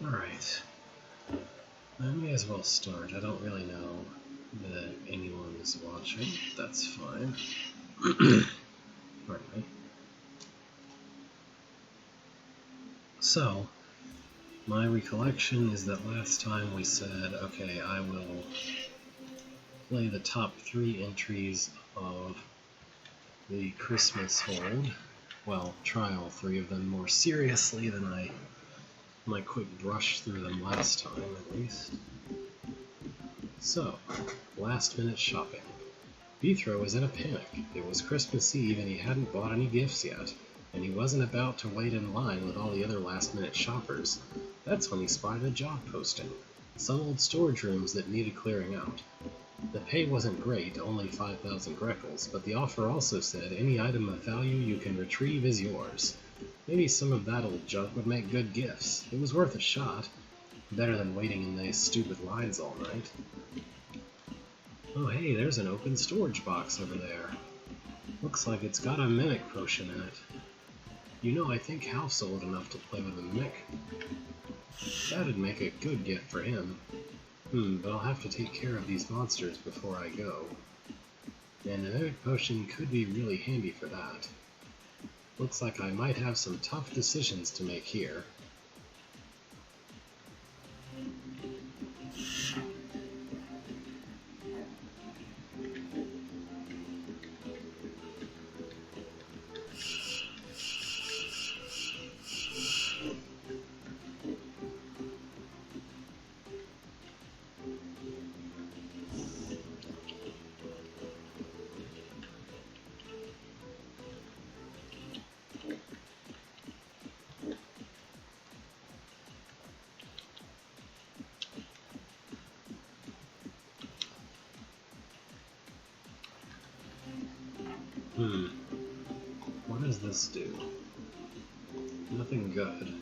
Alright, I may as well start. I don't really know that anyone is watching. That's fine. Pardon me. So, my recollection is that last time we said, okay, I will play the top 3 entries of the Christmas hold. Well, try all 3 of them more seriously than my quick brush through them last time, at least. So, last minute shopping. Beethro was in a panic. It was Christmas Eve and he hadn't bought any gifts yet, and he wasn't about to wait in line with all the other last minute shoppers. That's when he spotted a job posting. Some old storage rooms that needed clearing out. The pay wasn't great, only 5,000 Greckles, but the offer also said any item of value you can retrieve is yours. Maybe some of that old junk would make good gifts. It was worth a shot. Better than waiting in these stupid lines all night. Oh hey, there's an open storage box over there. Looks like it's got a mimic potion in it. You know, I think Half's old enough to play with a mimic. That'd make a good gift for him. But I'll have to take care of these monsters before I go. And a mimic potion could be really handy for that. Looks like I might have some tough decisions to make here. What does this do? Nothing good.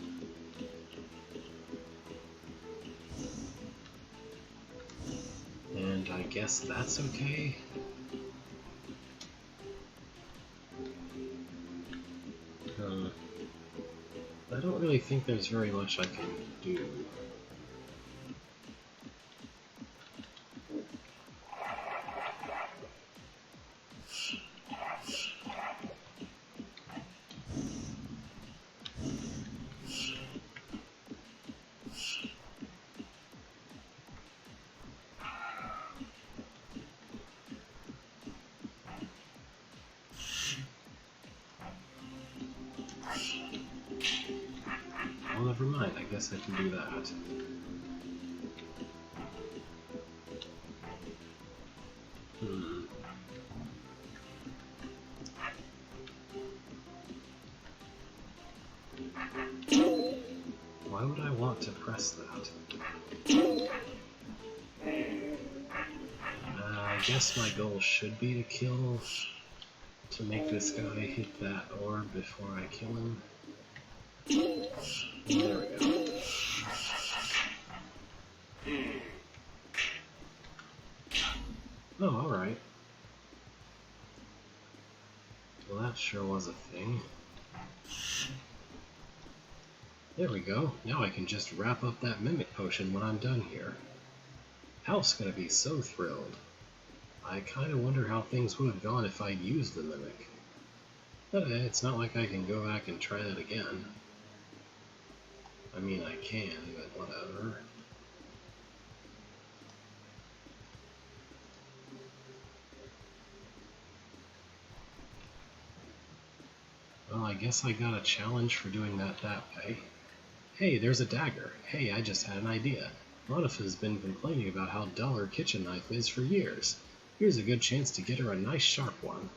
And I guess that's okay? I don't really think there's very much I can do. Well, never mind, I guess I can do that. Why would I want to press that? I guess my goal should be to make this guy hit that orb before I kill him. There we go. Oh, alright. Well, that sure was a thing. There we go. Now I can just wrap up that Mimic Potion when I'm done here. Hal's gonna be so thrilled. I kinda wonder how things would have gone if I'd used the Mimic. But it's not like I can go back and try that again. I mean, I can, but whatever. Well, I guess I got a challenge for doing that way. Hey, there's a dagger. Hey, I just had an idea. Monica has been complaining about how dull her kitchen knife is for years. Here's a good chance to get her a nice sharp one.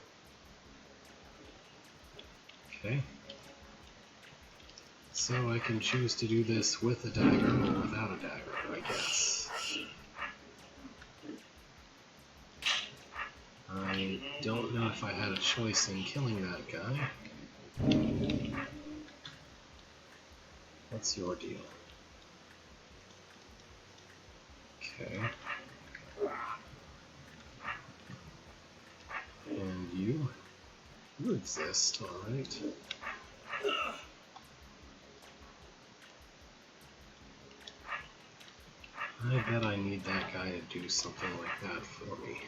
Okay. So I can choose to do this with a dagger or without a dagger, I guess. I don't know if I had a choice in killing that guy. What's your deal? Okay. And you? You exist, alright. I bet I need that guy to do something like that for me.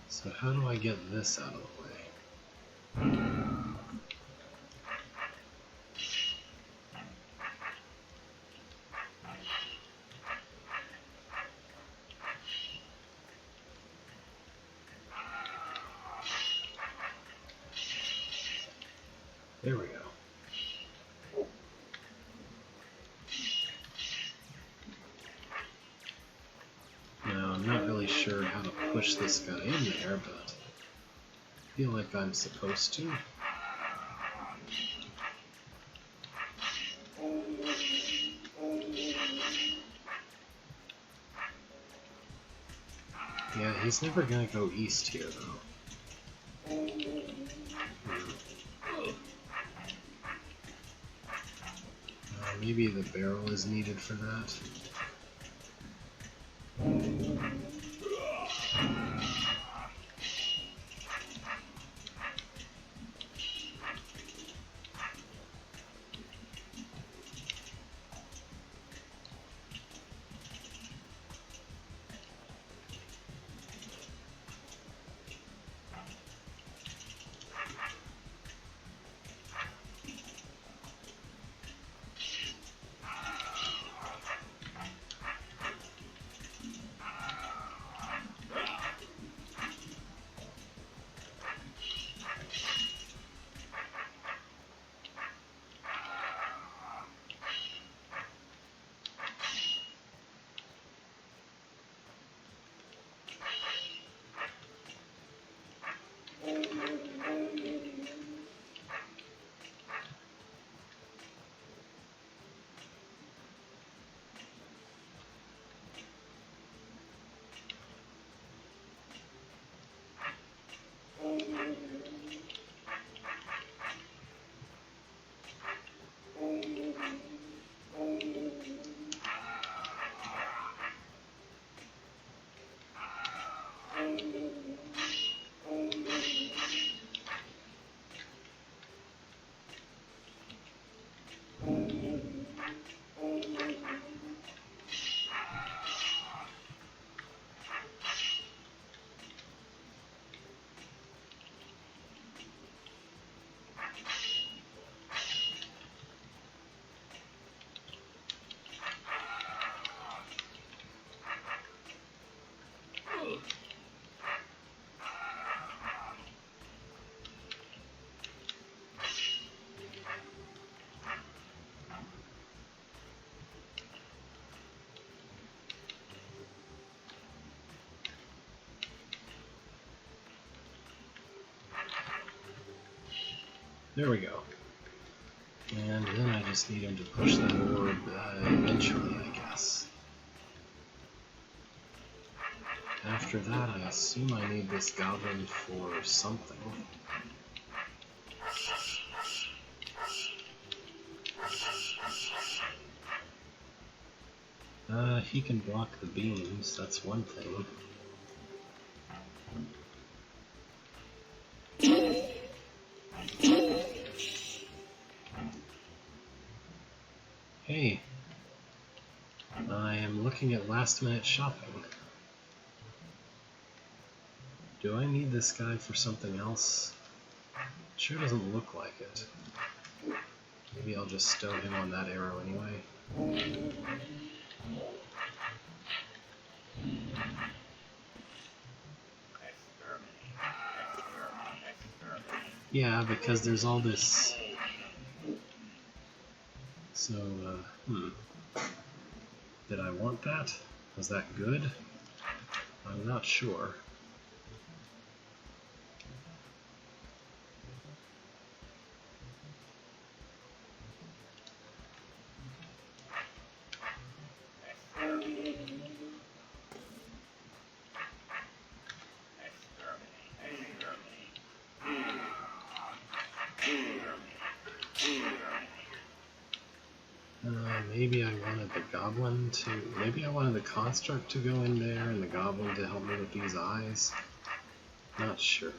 So how do I get this out of the way? There we go. Now, I'm not really sure how to push this guy in there, but I feel like I'm supposed to. Yeah, he's never gonna go east here, though. Maybe the barrel is needed for that. There we go. And then I just need him to push the orb eventually, I guess. After that, I assume I need this goblin for something. He can block the beams, that's one thing. Hey, I am looking at last-minute shopping. Do I need this guy for something else? Sure doesn't look like it. Maybe I'll just stow him on that arrow anyway. Yeah, because there's all this... So, did I want that? Was that good? I'm not sure. Maybe I wanted the goblin to... Maybe I wanted the construct to go in there and the goblin to help me with these eyes. Not sure.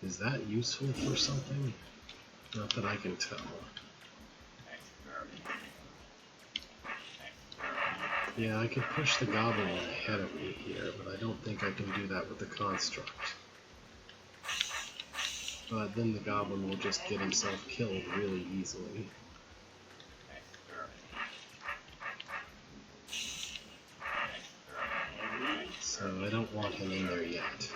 Is that useful for something? Not that I can tell. Yeah, I could push the goblin ahead of me here, but I don't think I can do that with the construct. But then the goblin will just get himself killed really easily. So I don't want him in there yet.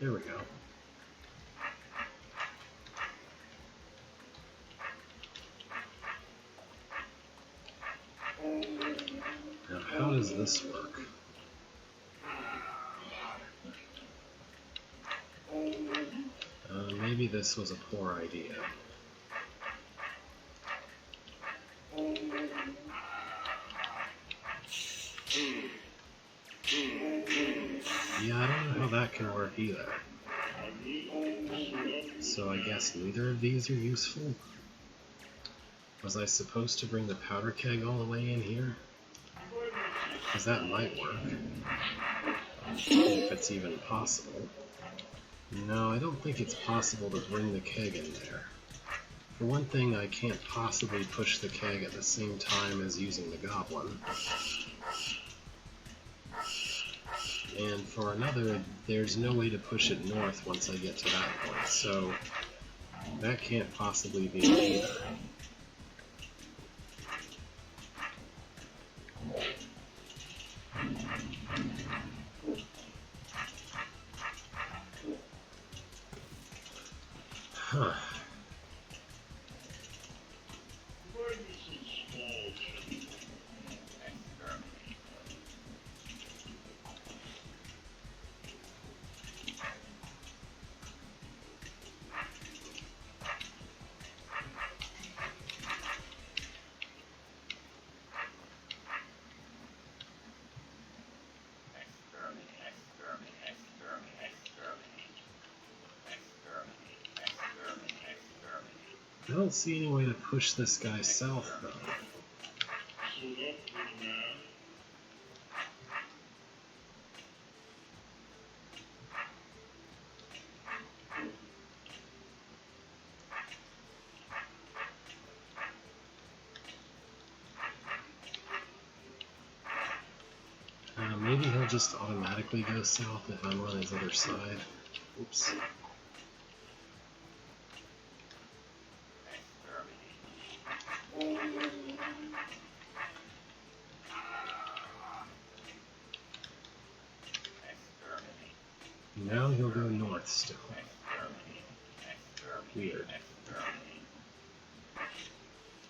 There we go. Now, how does this work? Maybe this was a poor idea. Yeah, I don't know how that can work either. So I guess neither of these are useful? Was I supposed to bring the powder keg all the way in here? Because that might work. If it's even possible. No, I don't think it's possible to bring the keg in there. For one thing, I can't possibly push the keg at the same time as using the goblin. And for another, there's no way to push it north once I get to that point, so that can't possibly be it either. Huh. I don't see any way to push this guy south, though. Maybe he'll just automatically go south if I'm on his other side. Oops. Now he'll go north still. Weird.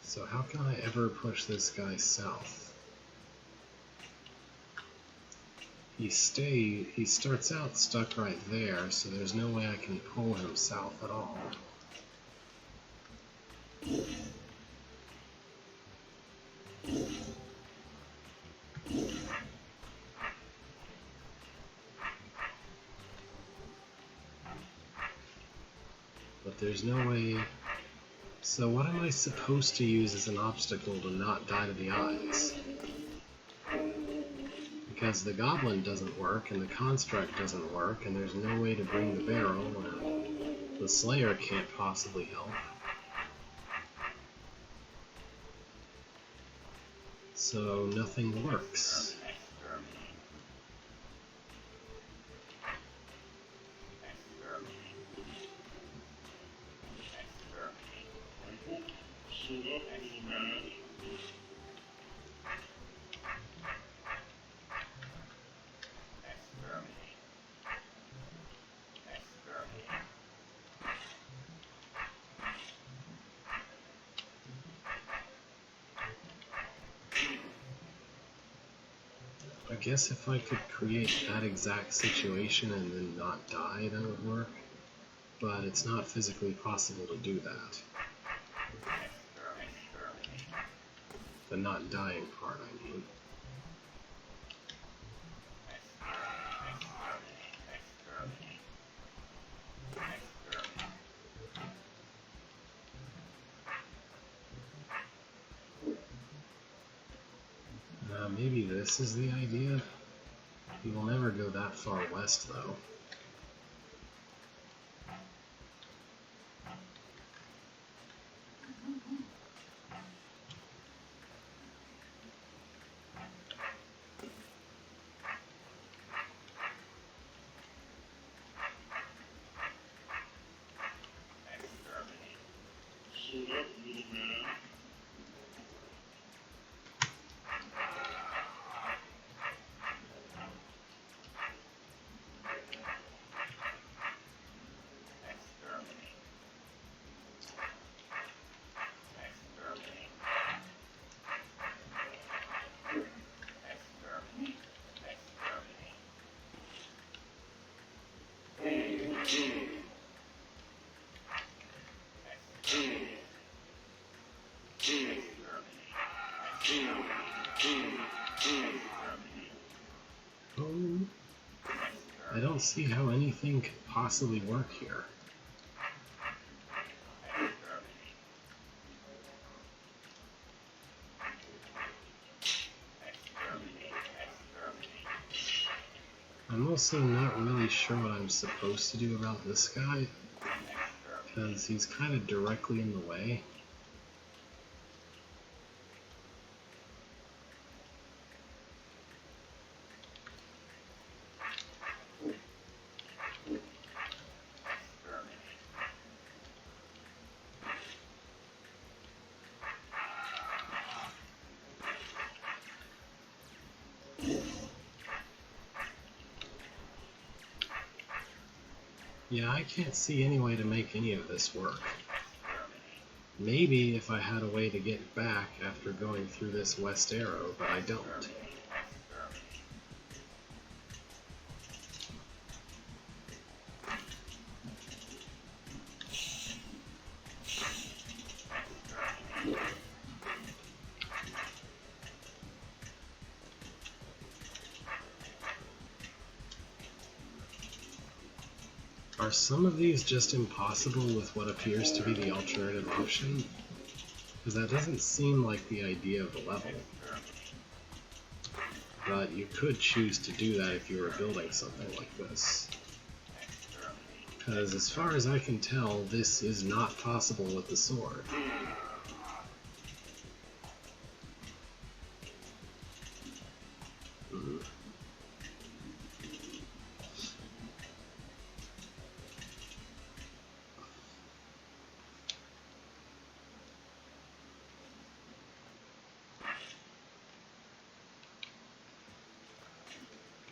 So how can I ever push this guy south? He starts out stuck right there, so there's no way I can pull him south at all. But there's no way. So what am I supposed to use as an obstacle to not die to the eyes? Because the goblin doesn't work, and the construct doesn't work, and there's no way to bring the barrel, and the slayer can't possibly help. So nothing works. I guess if I could create that exact situation and then not die, that would work. But it's not physically possible to do that. The not dying part, I mean. Maybe this is the idea? You will never go that far west, though. I don't see how anything could possibly work here. I'm also not really sure what I'm supposed to do about this guy, because he's kind of directly in the way. Yeah, I can't see any way to make any of this work. Maybe if I had a way to get back after going through this west arrow, but I don't. Are some of these just impossible with what appears to be the alternative option? Because that doesn't seem like the idea of the level. But you could choose to do that if you were building something like this. Because as far as I can tell, this is not possible with the sword.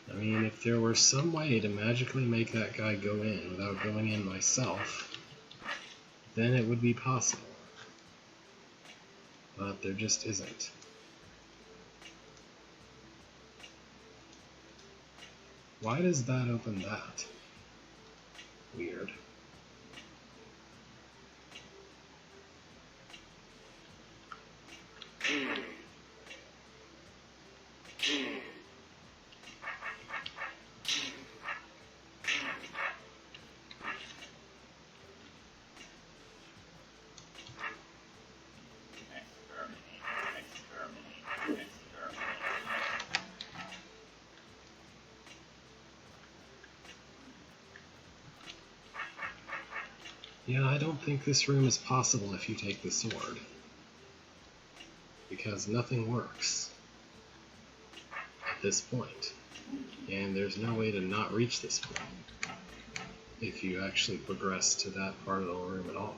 I mean, if there were some way to magically make that guy go in without going in myself, then it would be possible. but there just isn't. Why does that open that? Weird. Yeah, I don't think this room is possible if you take the sword, because nothing works at this point, and there's no way to not reach this point if you actually progress to that part of the room at all.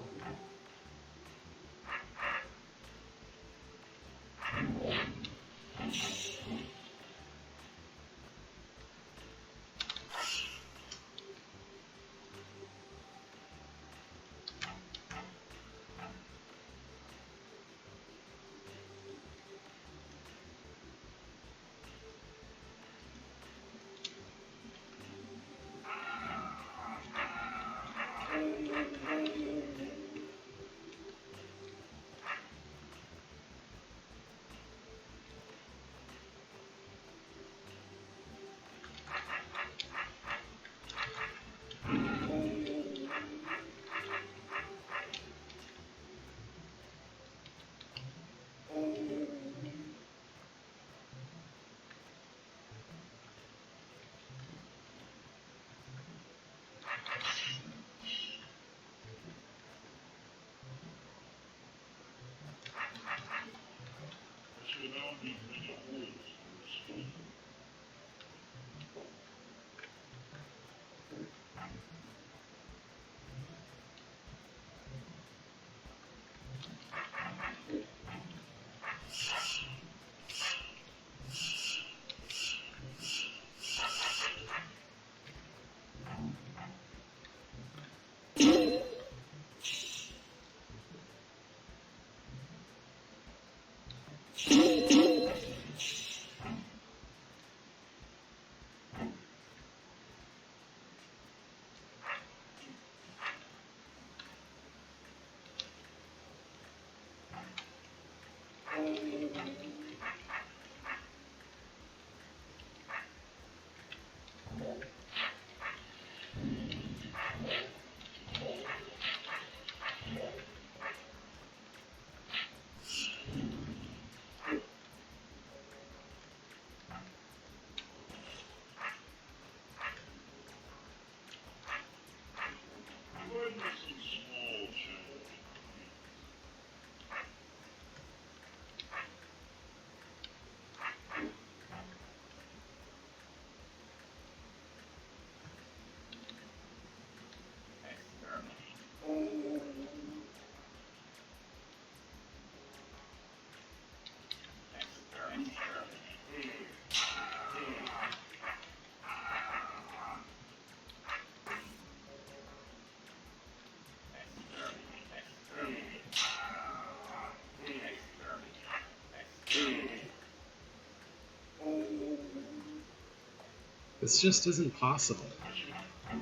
This just isn't possible.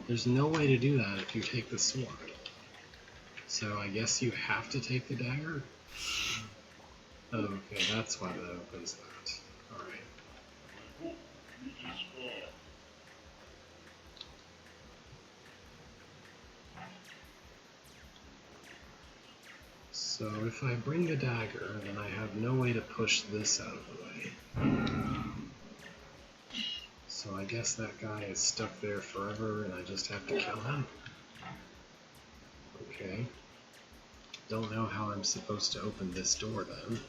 There's no way to do that if you take the sword. So I guess you have to take the dagger? Okay, that's why that opens that. Alright. So if I bring the dagger, then I have no way to push this out of the way. So I guess that guy is stuck there forever and I just have to kill him? Okay. Don't know how I'm supposed to open this door then.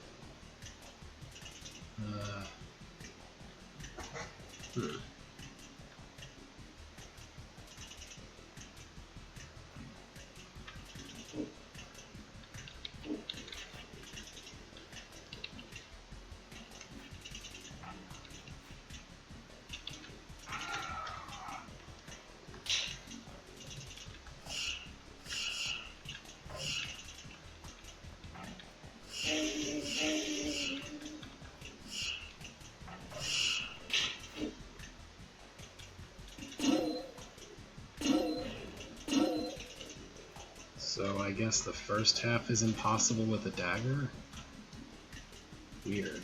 I guess the first half is impossible with a dagger? Weird.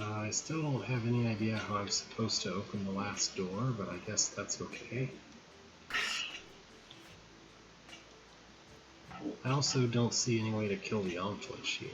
I still don't have any idea how I'm supposed to open the last door, but I guess that's okay. I also don't see any way to kill the Enflich here.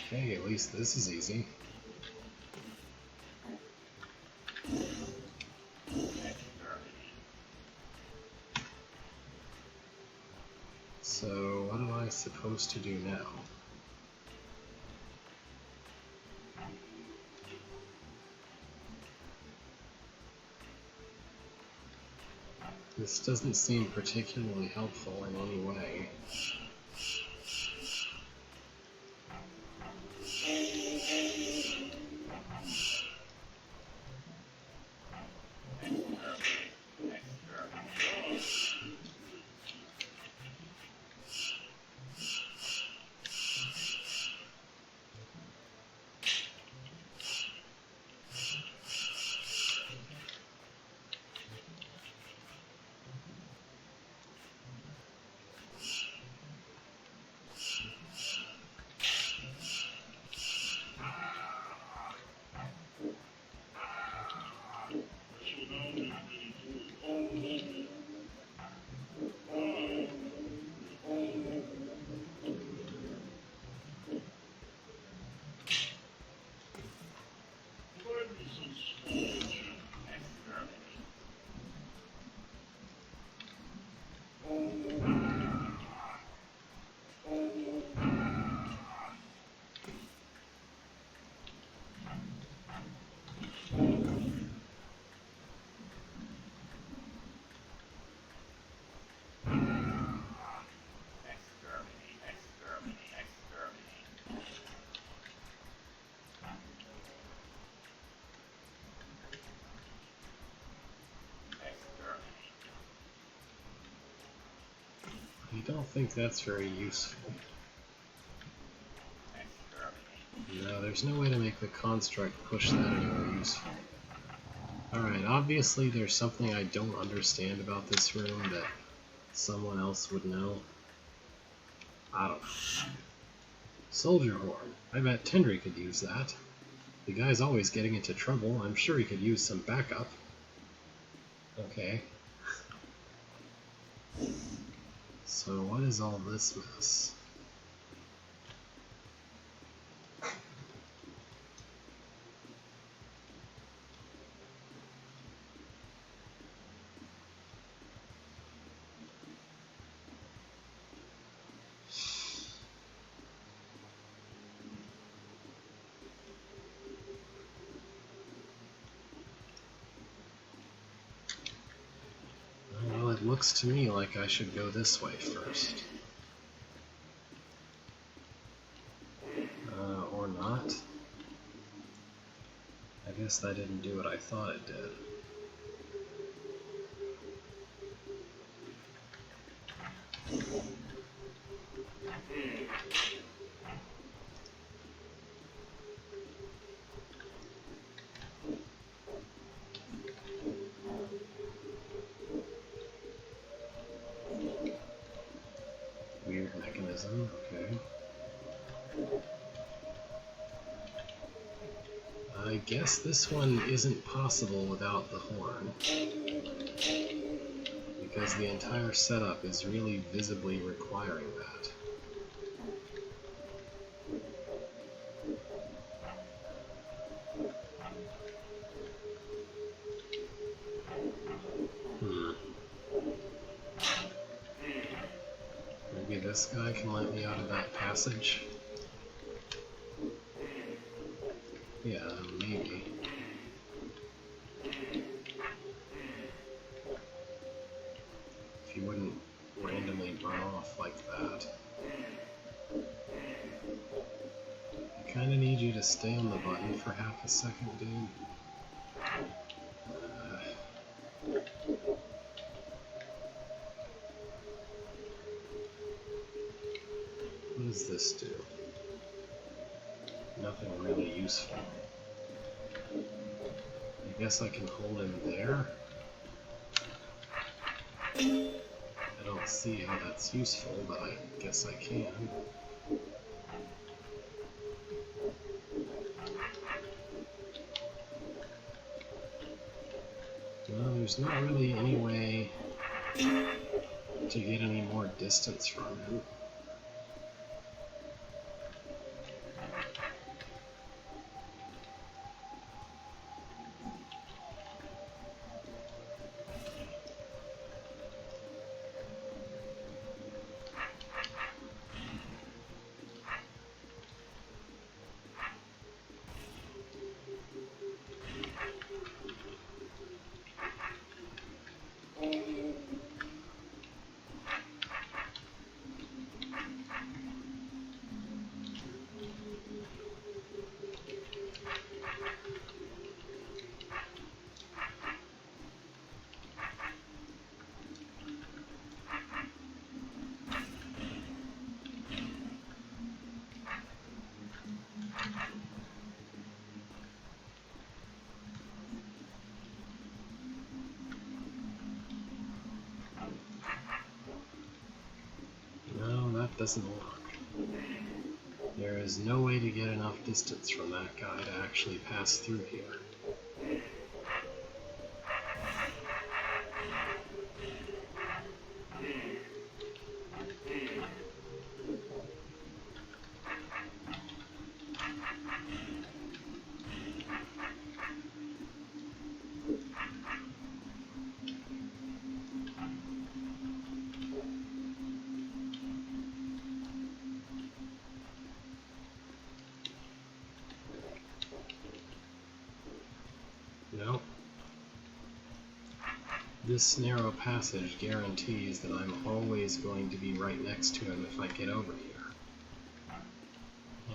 Okay, at least this is easy. So, what am I supposed to do now? This doesn't seem particularly helpful in any way. I don't think that's very useful. No, there's no way to make the construct push that anywhere useful. Alright, obviously there's something I don't understand about this room that someone else would know. I don't know. Soldier horn. I bet Tindry could use that. The guy's always getting into trouble. I'm sure he could use some backup. Okay. So what is all this mess? Well, it looks to me like I should go this way first. Or not. I guess that didn't do what I thought it did. I guess this one isn't possible without the horn, because the entire setup is really visibly requiring that. Maybe this guy can let me out of that passage? Yeah, maybe. If he wouldn't randomly run off like that. I kinda need you to stay on the button for half a second, dude. What does this do? Nothing really useful. I guess I can hold him there? I don't see how that's useful, but I guess I can. Well, there's not really any way to get any more distance from him. Doesn't work. There is no way to get enough distance from that guy to actually pass through here. No. This narrow passage guarantees that I'm always going to be right next to him if I get over here.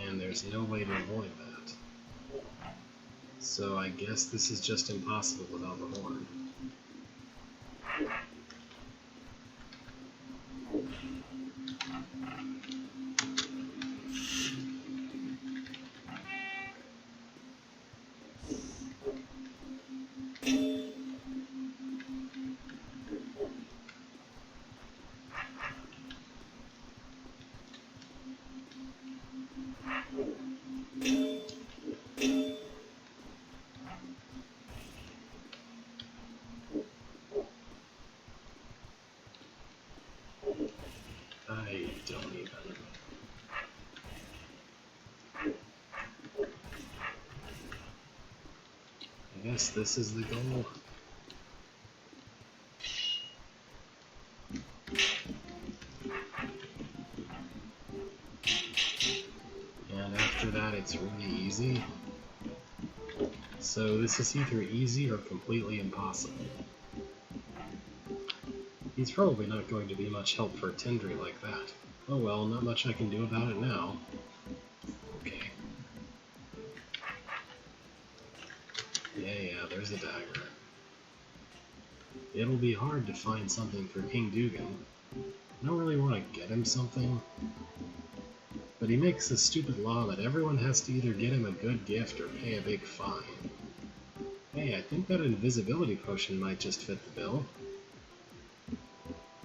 And there's no way to avoid that. So I guess this is just impossible without the horn. I don't even. I guess this is the goal. And after that it's really easy. So this is either easy or completely impossible. He's probably not going to be much help for a Tindri like that. Oh well, not much I can do about it now. Okay. Yeah, there's a dagger. It'll be hard to find something for King Dugan. I don't really want to get him something, but he makes a stupid law that everyone has to either get him a good gift or pay a big fine. Hey, I think that invisibility potion might just fit the bill.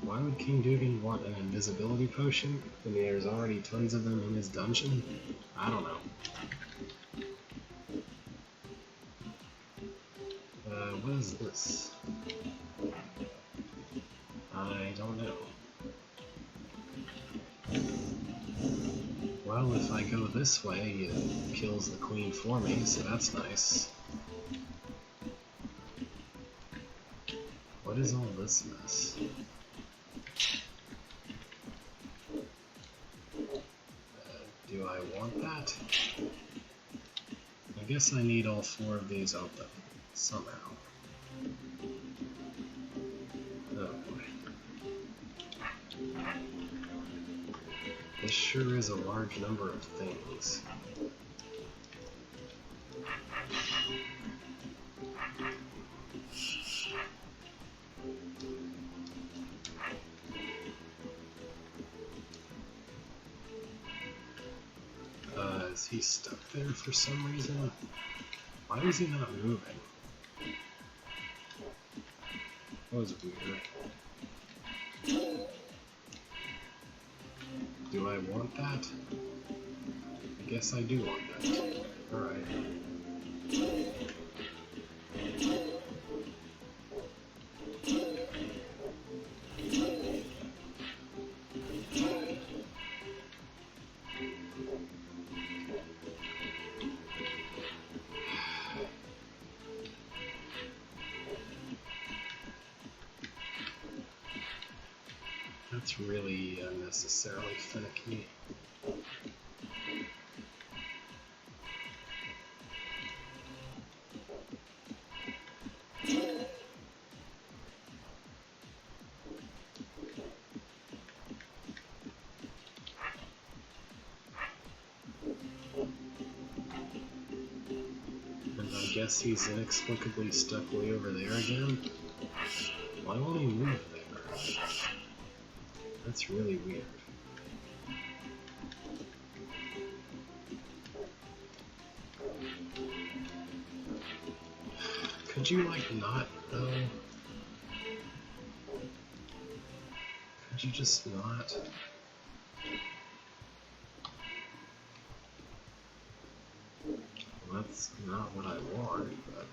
Why would King Dugan want an invisibility potion when there's already tons of them in his dungeon? I don't know. What is this? I don't know. Well, if I go this way, it kills the queen for me, so that's nice. What is all this mess? Do I want that? I guess I need all 4 of these open, somehow. Oh boy. This sure is a large number of things. Is he stuck there for some reason? Why is he not moving? That was weird. Do I want that? I guess I do want that. Alright. That's really unnecessarily finicky. And I guess he's inexplicably stuck way over there again. Why won't he move there? That's really weird. Could you, like, not, though? Could you just not? Well, that's not what I want, but...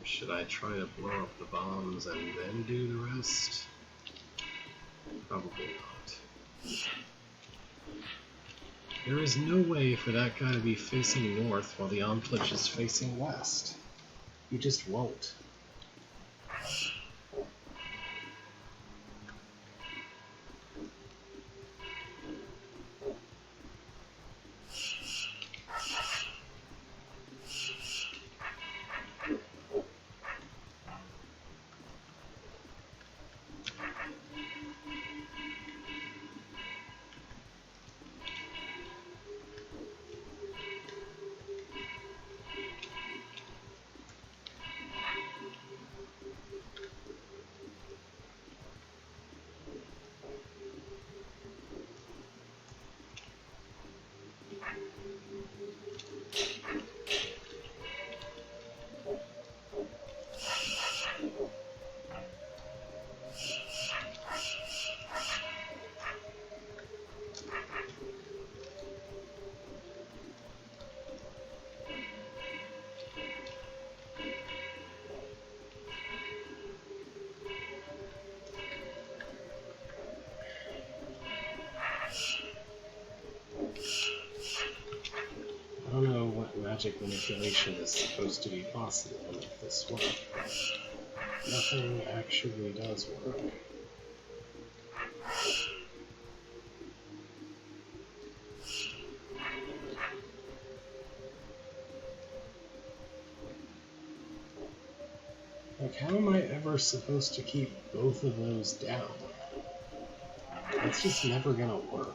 Should I try to blow up the bombs and then do the rest? Probably not. There is no way for that guy to be facing north while the Omplitch is facing west. He just won't. I don't know what magic manipulation is supposed to be possible to make this work. Nothing actually does work. Like, how am I ever supposed to keep both of those down? It's just never gonna work.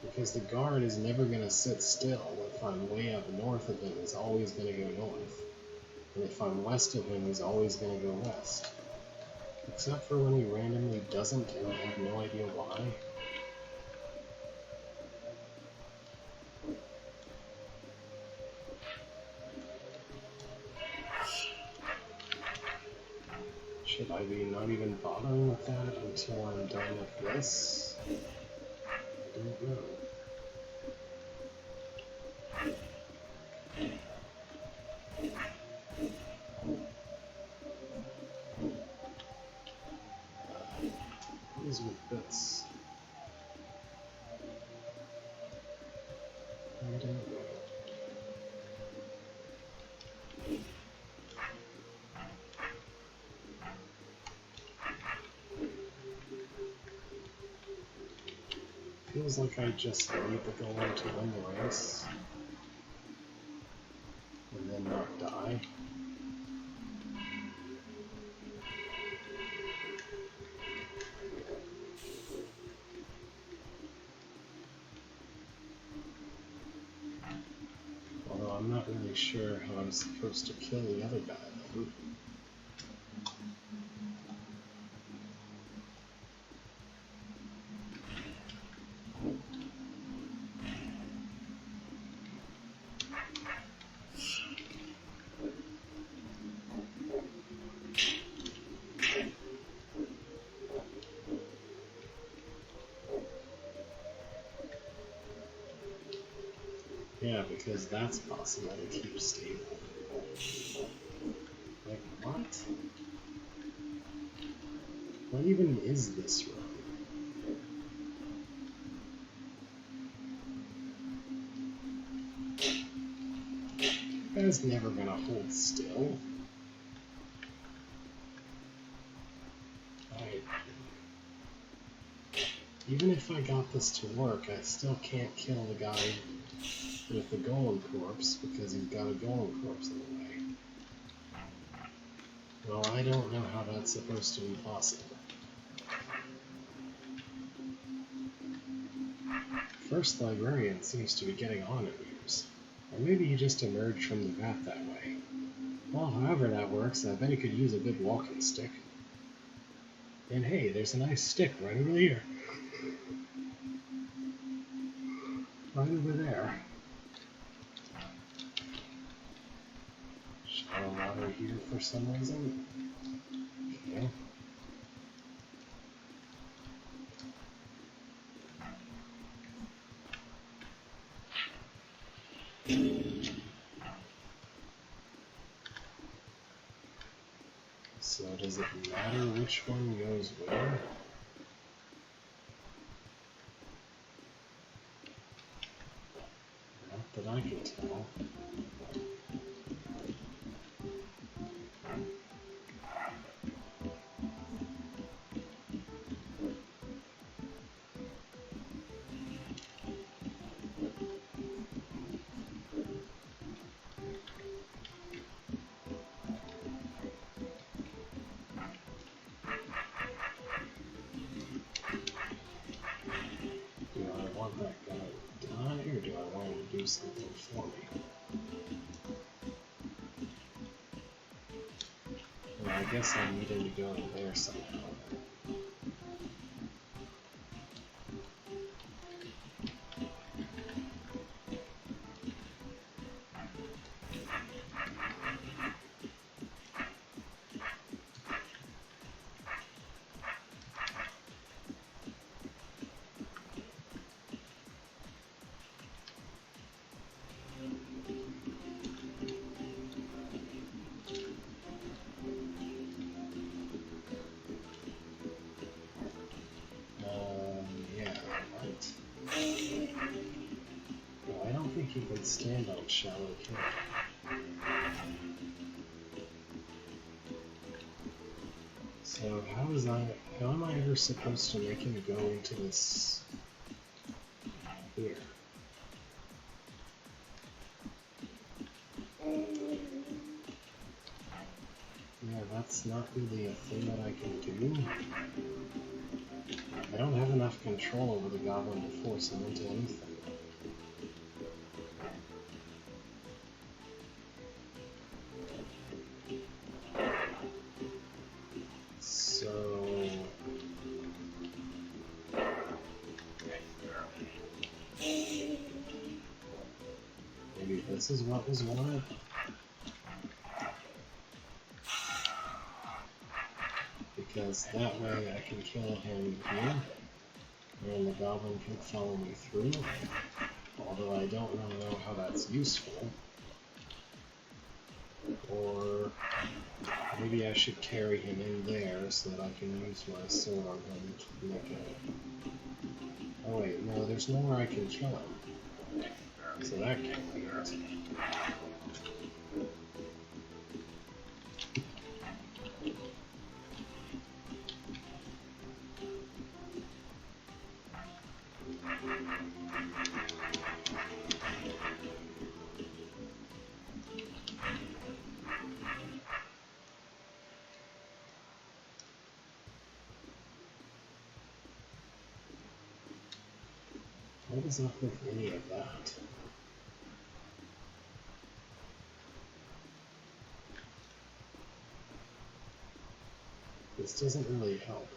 Because the guard is never going to sit still. If I'm way up north of him, he's always going to go north. And if I'm west of him, he's always going to go west. Except for when he randomly doesn't, and I have no idea why. Should I be not even bothering with that until I'm done with this? I don't know. What is with this? I don't know. Feels like I just need the golem to win the race and then not die. Although I'm not really sure how I'm supposed to kill the other guy though. Yeah, because that's possible to keep stable. Like, what? What even is this room? That guy's never gonna hold still. Even if I got this to work, I still can't kill the guy with the golem corpse because he's got a golem corpse in the way. Well, I don't know how that's supposed to be possible. First librarian seems to be getting on in years. Or maybe he just emerged from the vat that way. Well, however that works, I bet he could use a good walking stick. And hey, there's a nice stick right over here. Right over there. Shallow water here for some reason. Okay. So does it matter which one goes where? Not that I can tell. Something for me. Well, I guess I need him to go in there somehow. He could stand on shallow camp. So how am I ever supposed to make him go into this here? Yeah, that's not really a thing that I can do. I don't have enough control over the goblin to force him into anything. This is what was wanted. because that way I can kill him here, and the goblin can follow me through, although I don't really know how that's useful. Or maybe I should carry him in there so that I can use my sword on him to make it. Oh wait, no, there's nowhere I can kill him. So that can't be it. What is up with any of that? This doesn't really help.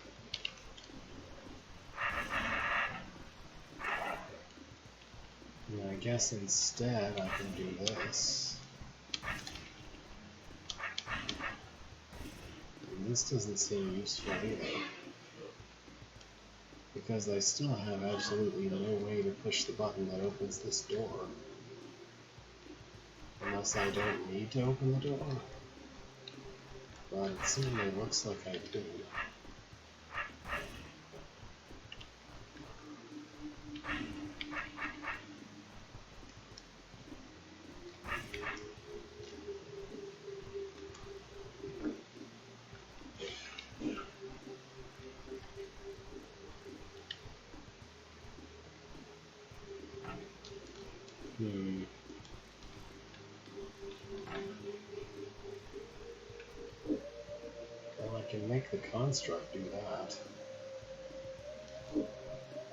I guess instead I can do this. And this doesn't seem useful either, because I still have absolutely no way to push the button that opens this door. Unless I don't need to open the door. But it certainly looks like I do. Well, I can make the construct do that.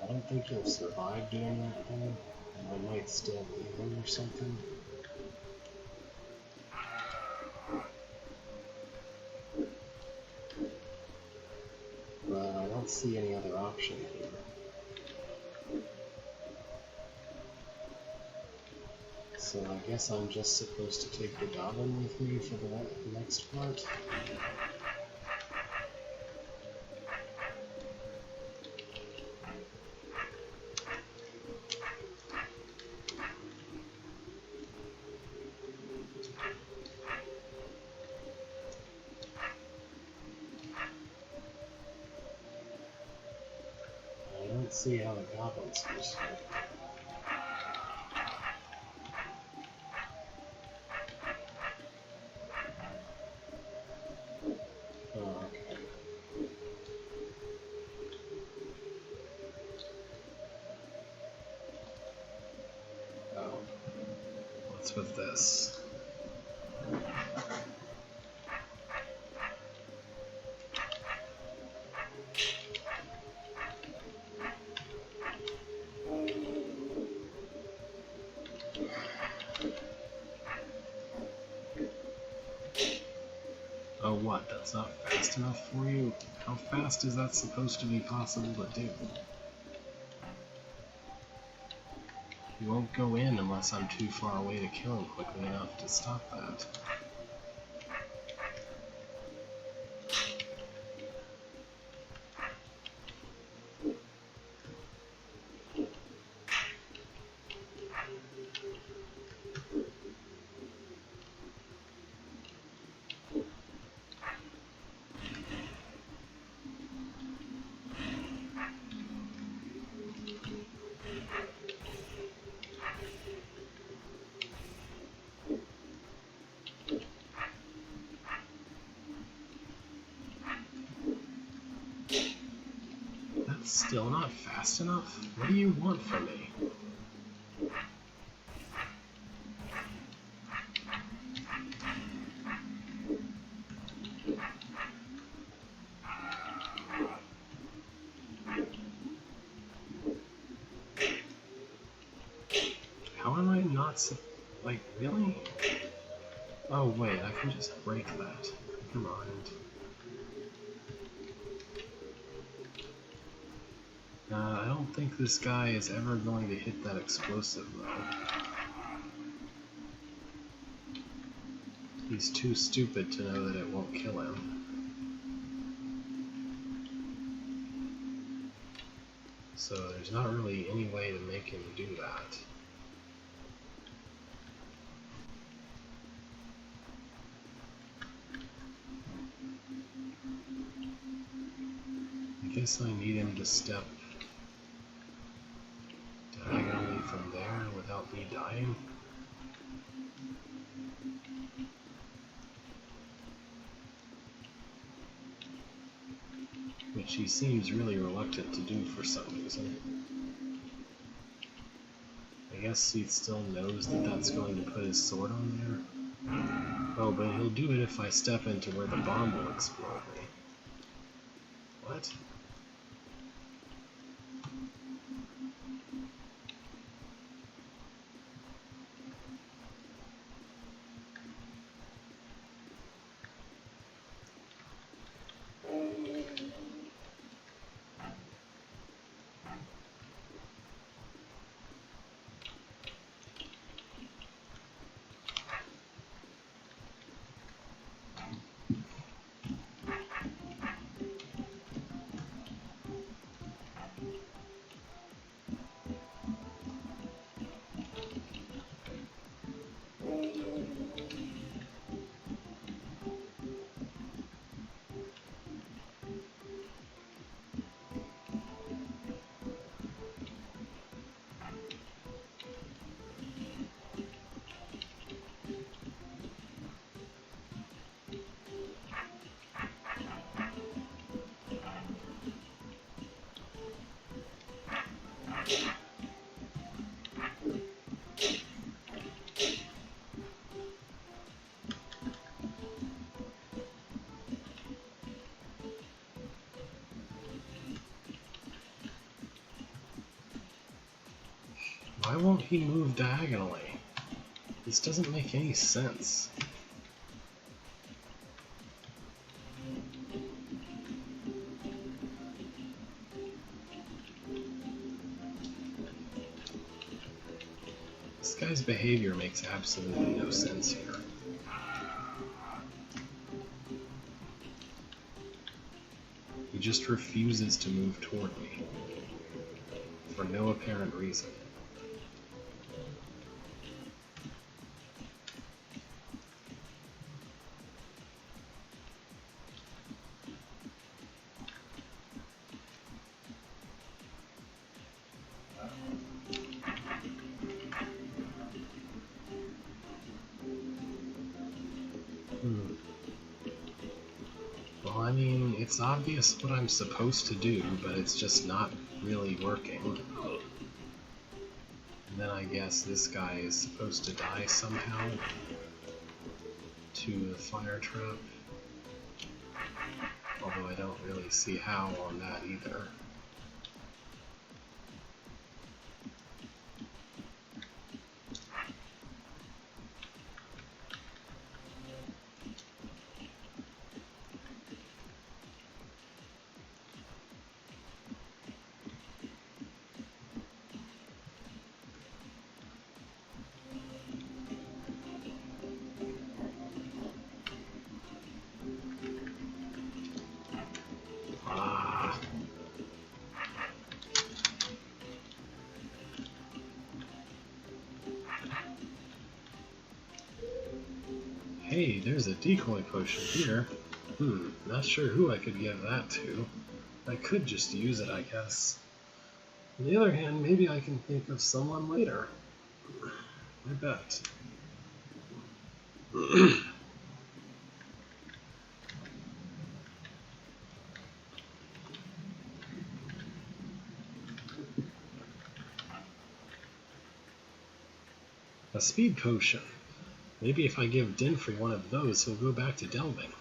I don't think he'll survive doing that though. I might still leave him or something. But I don't see any other option here. So I guess I'm just supposed to take the goblin with me for the next part. I don't see how the goblin's useful. With this. Oh, what? That's not fast enough for you? How fast is that supposed to be possible to do? You won't go in unless I'm too far away to kill him quickly enough to stop that. Still not fast enough? What do you want from me? How am I not like, really? Oh wait, I can just break that. Never mind. I don't think this guy is ever going to hit that explosive, though. He's too stupid to know that it won't kill him. So there's not really any way to make him do that. I guess I need him to step diagonally from there without me dying. Which he seems really reluctant to do for some reason. I guess he still knows that that's going to put his sword on there. Oh, but he'll do it if I step into where the bomb will explode me. What? Why won't he move diagonally? This doesn't make any sense. This guy's behavior makes absolutely no sense here. He just refuses to move toward me, for no apparent reason. Well, I mean, it's obvious what I'm supposed to do, but it's just not really working. And then I guess this guy is supposed to die somehow to the fire trap. Although I don't really see how on that either. Hey, there's a decoy potion here. Not sure who I could give that to. I could just use it, I guess. On the other hand, maybe I can think of someone later. I bet. A speed potion. Maybe if I give Dinfrey one of those, he'll go back to delving.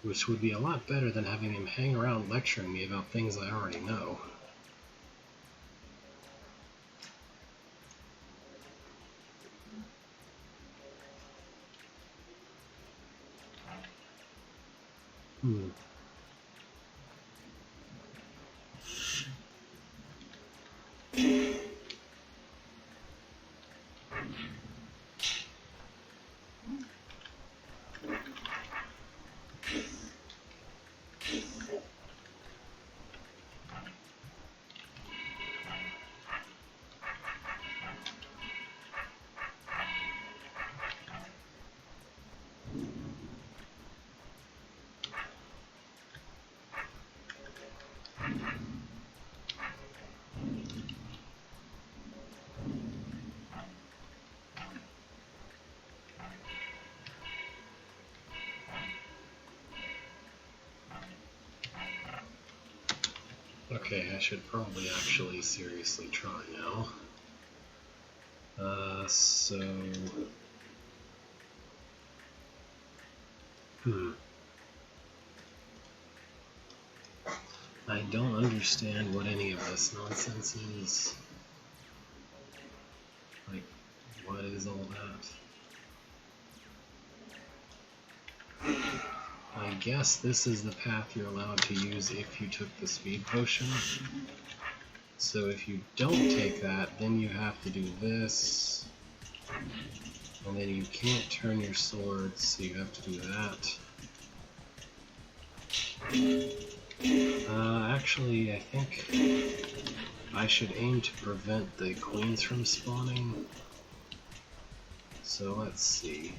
Which would be a lot better than having him hang around lecturing me about things I already know. Okay, I should probably actually seriously try now. I don't understand what any of this nonsense is. Like, what is all that? I guess this is the path you're allowed to use if you took the speed potion. So if you don't take that, then you have to do this. And then you can't turn your sword, so you have to do that. Actually, I think I should aim to prevent the queens from spawning. So let's see.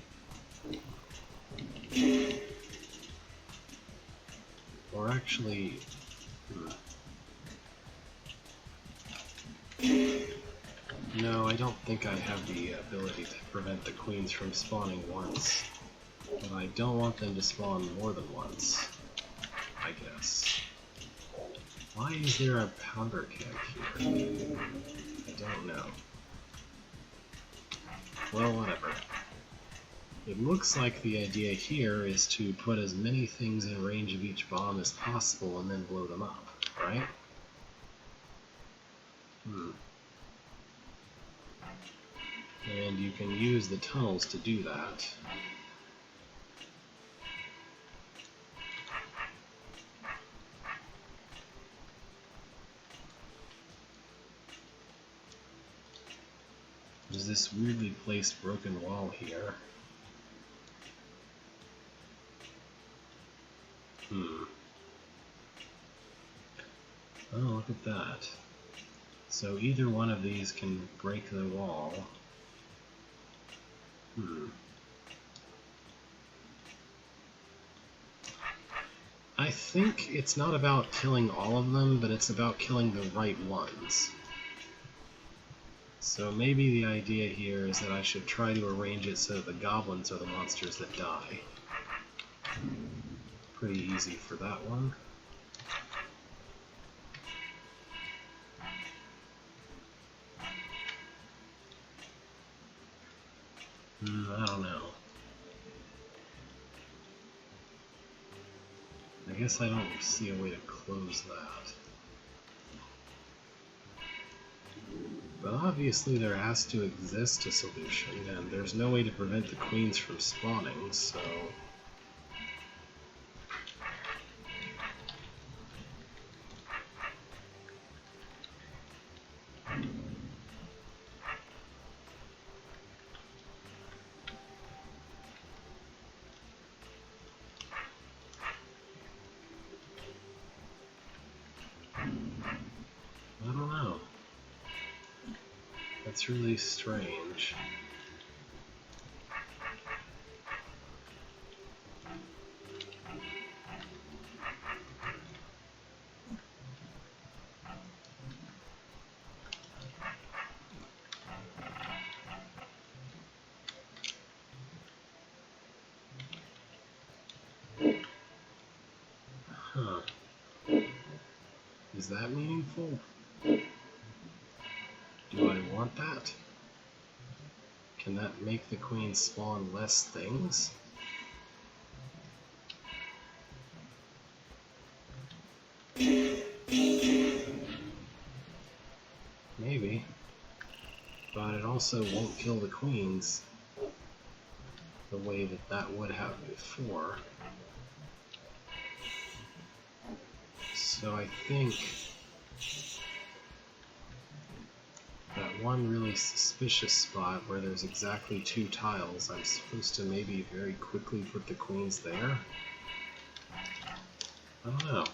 Or actually... No, I don't think I have the ability to prevent the queens from spawning once. But I don't want them to spawn more than once, I guess. Why is there a powder keg here? I don't know. Well, whatever. It looks like the idea here is to put as many things in range of each bomb as possible and then blow them up, right? And you can use the tunnels to do that. There's this weirdly placed broken wall here. Oh, look at that. So either one of these can break the wall. I think it's not about killing all of them, but it's about killing the right ones. So maybe the idea here is that I should try to arrange it so that the goblins are the monsters that die. Pretty easy for that one. I don't know. I guess I don't see a way to close that. But obviously there has to exist a solution, and there's no way to prevent the queens from spawning, so... I don't know. That's really strange. Huh. Is that meaningful? Do I want that? Can that make the queen spawn less things? Maybe. But it also won't kill the queens the way that that would have before. So I think that one really suspicious spot where there's exactly 2 tiles, I'm supposed to maybe very quickly put the queens there? I don't know.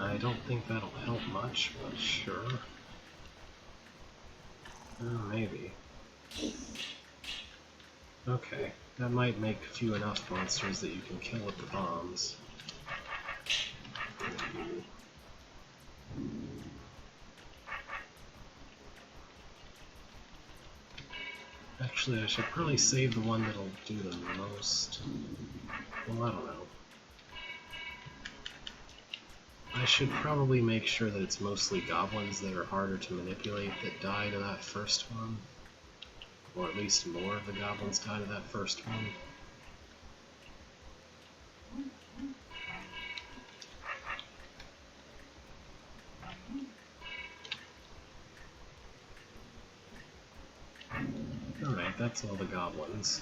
I don't think that'll help much, but sure. Maybe. Okay, that might make few enough monsters that you can kill with the bombs. Actually, I should probably save the one that'll do the most. Well, I don't know. I should probably make sure that it's mostly goblins that are harder to manipulate that die to that first one. Or at least more of the goblins die to that first one. Alright, that's all the goblins.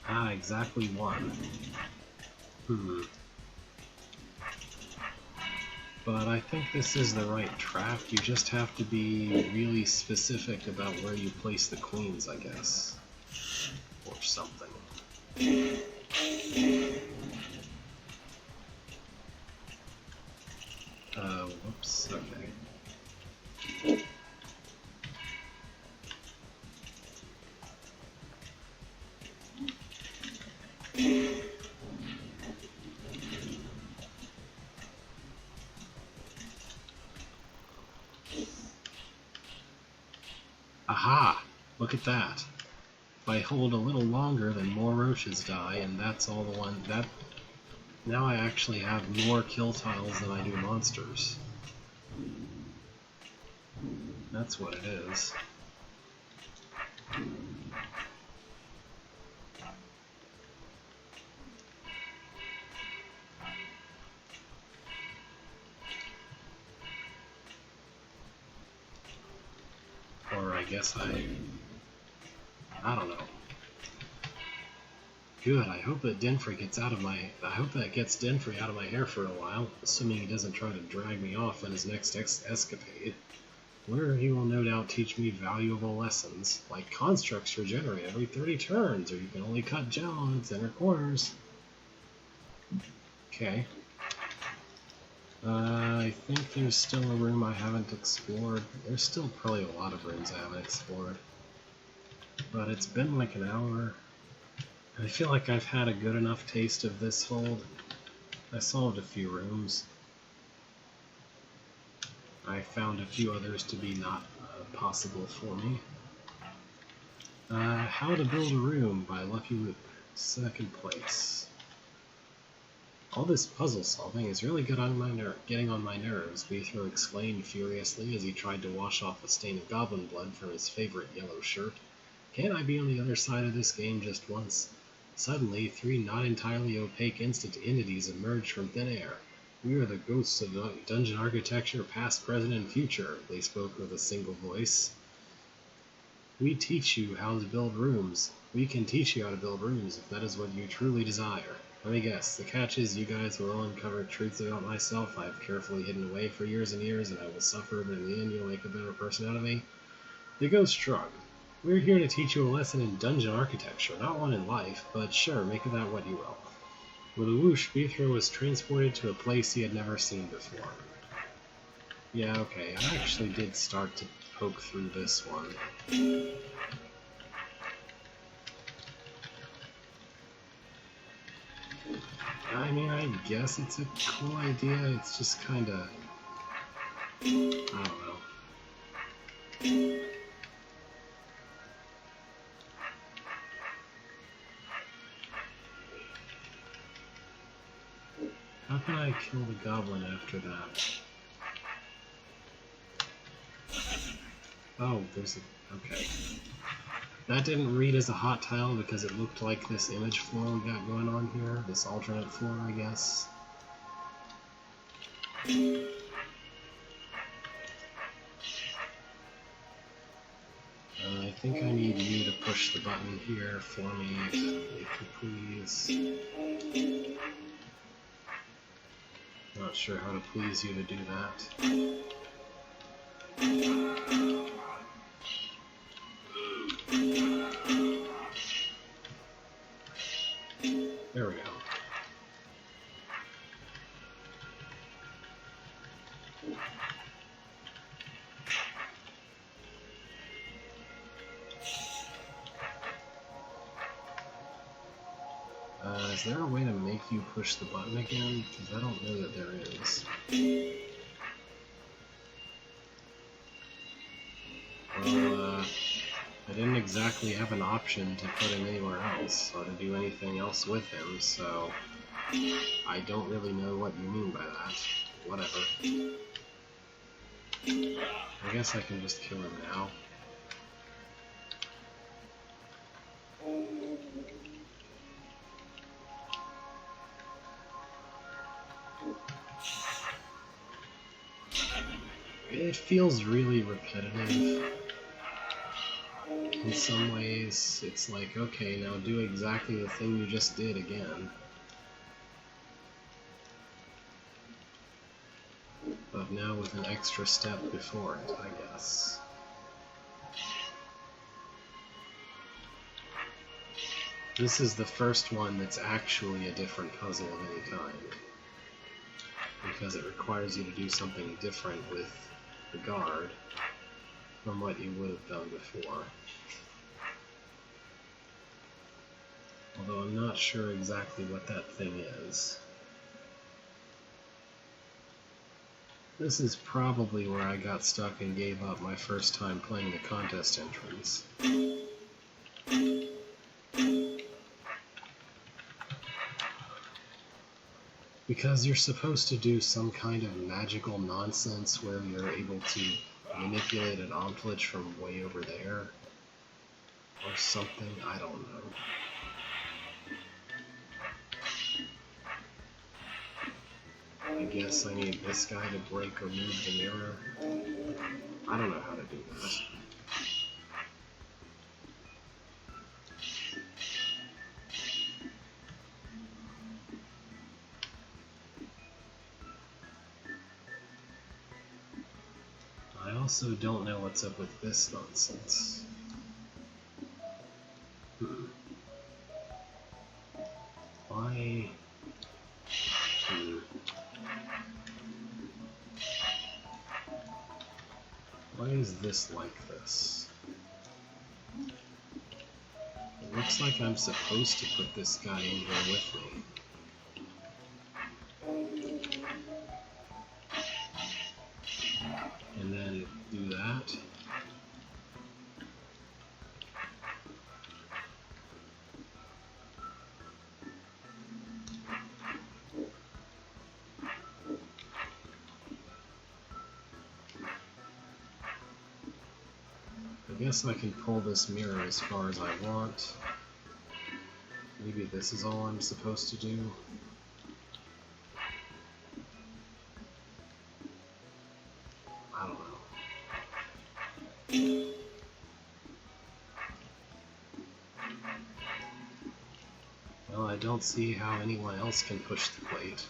Ah, exactly one. But I think this is the right track. You just have to be really specific about where you place the queens, I guess. Or something. Whoops, okay. Aha! Look at that. If I hold a little longer, then more roaches die, and that's all the one that... Now I actually have more kill tiles than I do monsters. That's what it is. Or I guess I don't know. Good, I hope that Denfrey gets out of my... I hope that gets Denfrey out of my hair for a while, assuming he doesn't try to drag me off on his next escapade. Where he will no doubt teach me valuable lessons, like constructs regenerate every 30 turns, or you can only cut gel on its inner corners. Okay. I think there's still a room I haven't explored. There's still probably a lot of rooms I haven't explored. But it's been like an hour. I feel like I've had a good enough taste of this hold. I solved a few rooms. I found a few others to be not possible for me. How to Build a Room by Lucky Luke, 2nd place. All this puzzle solving is really good on getting on my nerves, Beethro exclaimed furiously as he tried to wash off a stain of goblin blood from his favorite yellow shirt. Can't I be on the other side of this game just once? Suddenly, 3 not entirely opaque entities emerged from thin air. We are the ghosts of dungeon architecture, past, present, and future, they spoke with a single voice. We teach you how to build rooms. We can teach you how to build rooms if that is what you truly desire. Let me guess, the catch is you guys will uncover truths about myself I have carefully hidden away for years and years, and I will suffer, but in the end you'll make a better person out of me. The ghost shrugged. We're here to teach you a lesson in dungeon architecture, not one in life, but sure, make of that what you will. With a whoosh, Beethro was transported to a place he had never seen before. Yeah, okay, I actually did start to poke through this one. I mean, I guess it's a cool idea, it's just kinda... I don't know. How can I kill the goblin after that? Oh, there's a... okay. That didn't read as a hot tile because it looked like this image flow we got going on here, this alternate floor, I guess. I think I need you to push the button here for me, if you please. Not sure how to please you to do that. There we go. Is there a way to make you push the button again? Because I don't know that there is. Well, I didn't exactly have an option to put him anywhere else, or to do anything else with him, so I don't really know what you mean by that. Whatever. I guess I can just kill him now. It feels really repetitive. In some ways, it's like, okay, now do exactly the thing you just did again. But now with an extra step before it, I guess. This is the first one that's actually a different puzzle of any kind, because it requires you to do something different with the guard from what you would have done before. Although I'm not sure exactly what that thing is. This is probably where I got stuck and gave up my first time playing the contest entrance. Because you're supposed to do some kind of magical nonsense where you're able to manipulate an omplage from way over there. Or something, I don't know. I guess I need this guy to break or move the mirror. I don't know how to do that. I also don't know what's up with this nonsense. Why? Why is this like this? It looks like I'm supposed to put this guy in here with me. And then do that. I guess I can pull this mirror as far as I want. Maybe this is all I'm supposed to do. I don't know. Well, I don't see how anyone else can push the plate.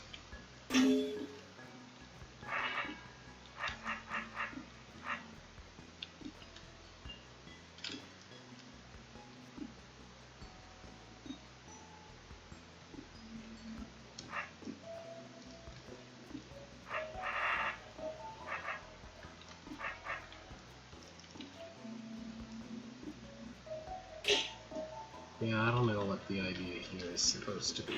Yeah, I don't know what the idea here is supposed to be.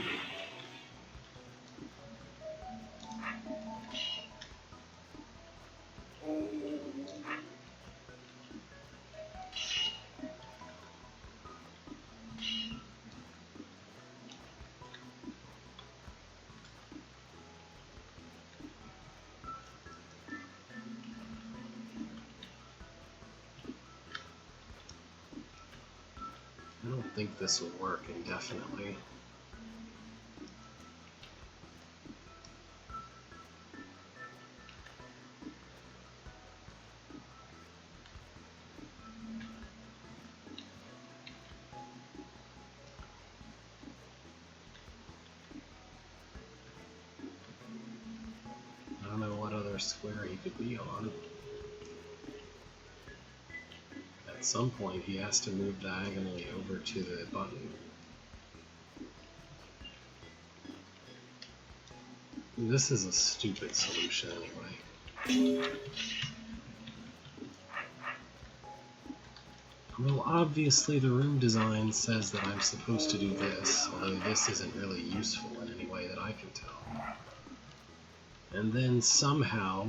I don't think this will work indefinitely. I don't know what other square he could be on. At some point he has to move diagonally over to the button. This is a stupid solution anyway. Well, obviously the room design says that I'm supposed to do this, although this isn't really useful in any way that I can tell. And then somehow,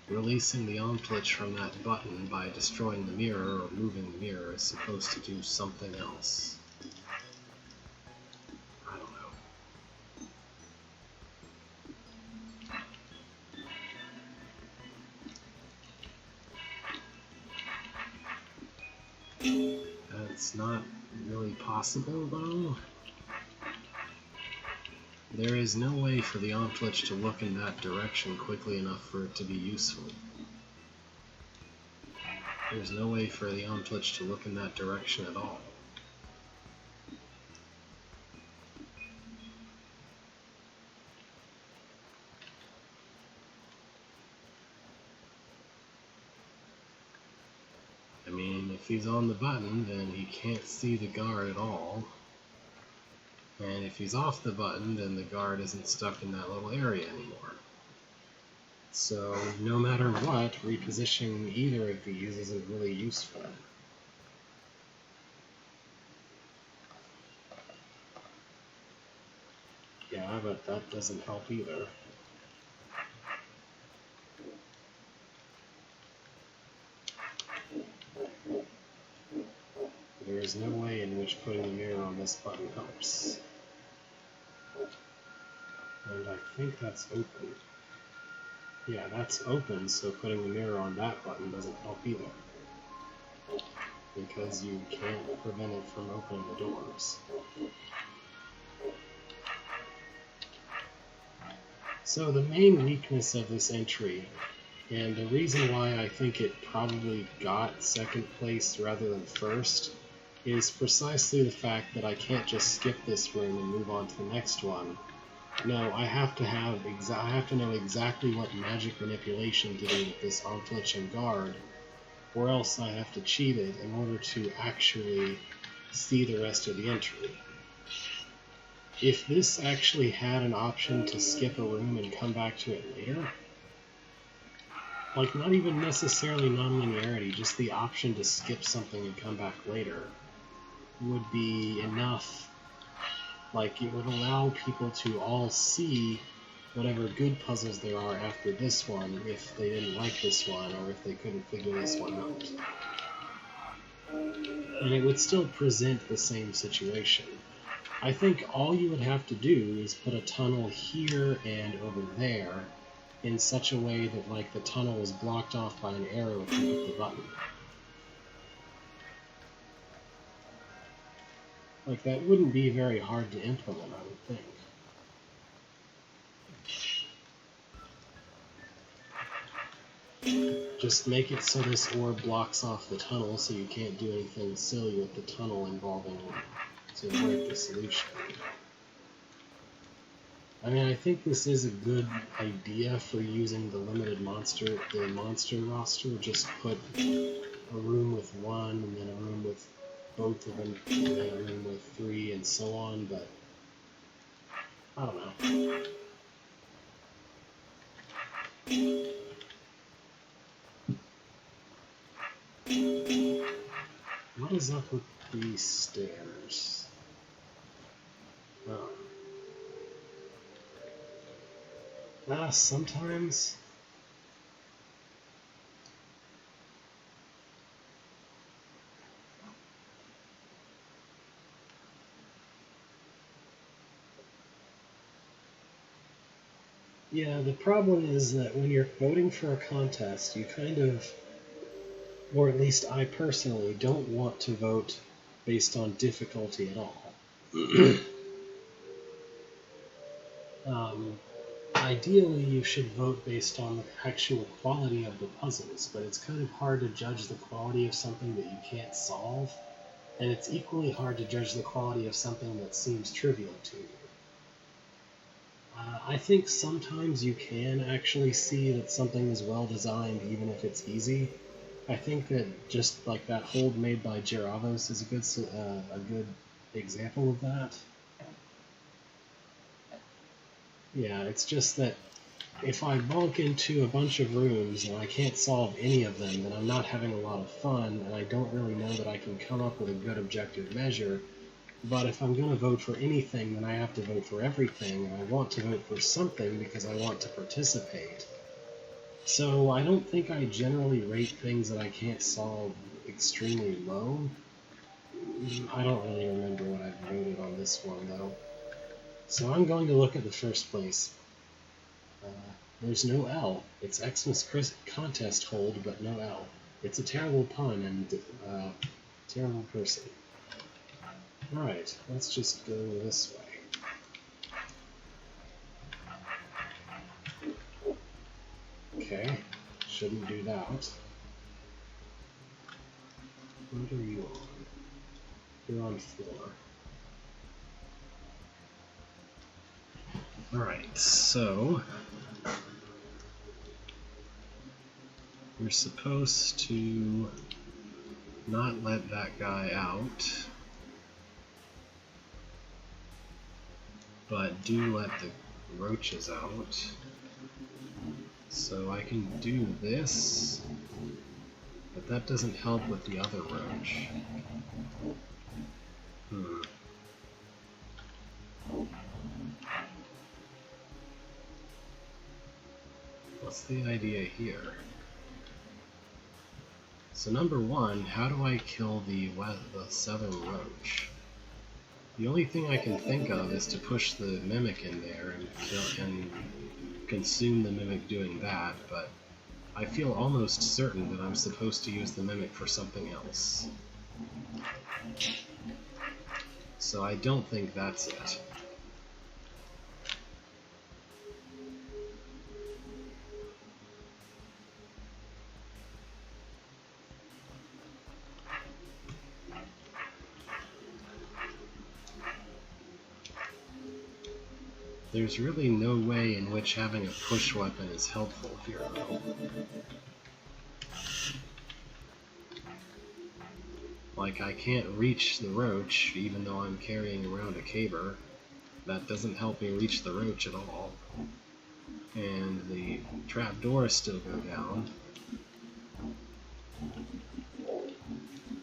releasing the Omplitch from that button by destroying the mirror or moving the mirror is supposed to do something else. I don't know. That's not really possible, though. There is no way for the Omplitch to look in that direction quickly enough for it to be useful. There's no way for the Omplitch to look in that direction at all. I mean, if he's on the button, then he can't see the guard at all. And if he's off the button, then the guard isn't stuck in that little area anymore. So, no matter what, repositioning either of these isn't really useful. Yeah, but that doesn't help either. There is no way in which putting the mirror on this button helps. And I think that's open. Yeah, that's open, so putting the mirror on that button doesn't help either. Because you can't prevent it from opening the doors. So the main weakness of this entry, and the reason why I think it probably got second place rather than first, is precisely the fact that I can't just skip this room and move on to the next one. No, I have to know exactly what magic manipulation to do with this Omplitch and guard, or else I have to cheat it in order to actually see the rest of the entry. If this actually had an option to skip a room and come back to it later, like not even necessarily nonlinearity, just the option to skip something and come back later, would be enough. Like, it would allow people to all see whatever good puzzles there are after this one if they didn't like this one or if they couldn't figure this one out. And it would still present the same situation. I think all you would have to do is put a tunnel here and over there in such a way that, like, the tunnel is blocked off by an arrow if you hit the button. Like, that wouldn't be very hard to implement, I would think. Just make it so this orb blocks off the tunnel so you can't do anything silly with the tunnel involving to break the solution. I mean, I think this is a good idea for using the monster roster. Just put a room with one, and then a room with both of them, and then a room with three, and so on, but I don't know. What is up with these stairs? Oh. Sometimes. Yeah, the problem is that when you're voting for a contest, you kind of, or at least I personally, don't want to vote based on difficulty at all. Ideally, you should vote based on the actual quality of the puzzles, but it's kind of hard to judge the quality of something that you can't solve, and it's equally hard to judge the quality of something that seems trivial to you. I think sometimes you can actually see that something is well designed even if it's easy. I think that just like that hold made by Giravos is a good example of that. Yeah, it's just that if I bonk into a bunch of rooms and I can't solve any of them, then I'm not having a lot of fun, and I don't really know that I can come up with a good objective measure. But if I'm going to vote for anything, then I have to vote for everything, and I want to vote for something because I want to participate. So I don't think I generally rate things that I can't solve extremely low. I don't really remember what I've voted on this one, though. So I'm going to look at the first place. There's no L. It's Xmas contest hold, but no L. It's a terrible pun and terrible person. Alright, let's just go this way. Okay, shouldn't do that. What are you on? You're on 4. Alright, so you're supposed to not let that guy out, but do let the roaches out. So I can do this, but that doesn't help with the other roach. What's the idea here? So number one, how do I kill the southern roach? The only thing I can think of is to push the mimic in there and consume the mimic doing that, but I feel almost certain that I'm supposed to use the mimic for something else. So I don't think that's it. There's really no way in which having a push weapon is helpful here, though. Like, I can't reach the roach, even though I'm carrying around a caber. That doesn't help me reach the roach at all. And the trapdoors still go down.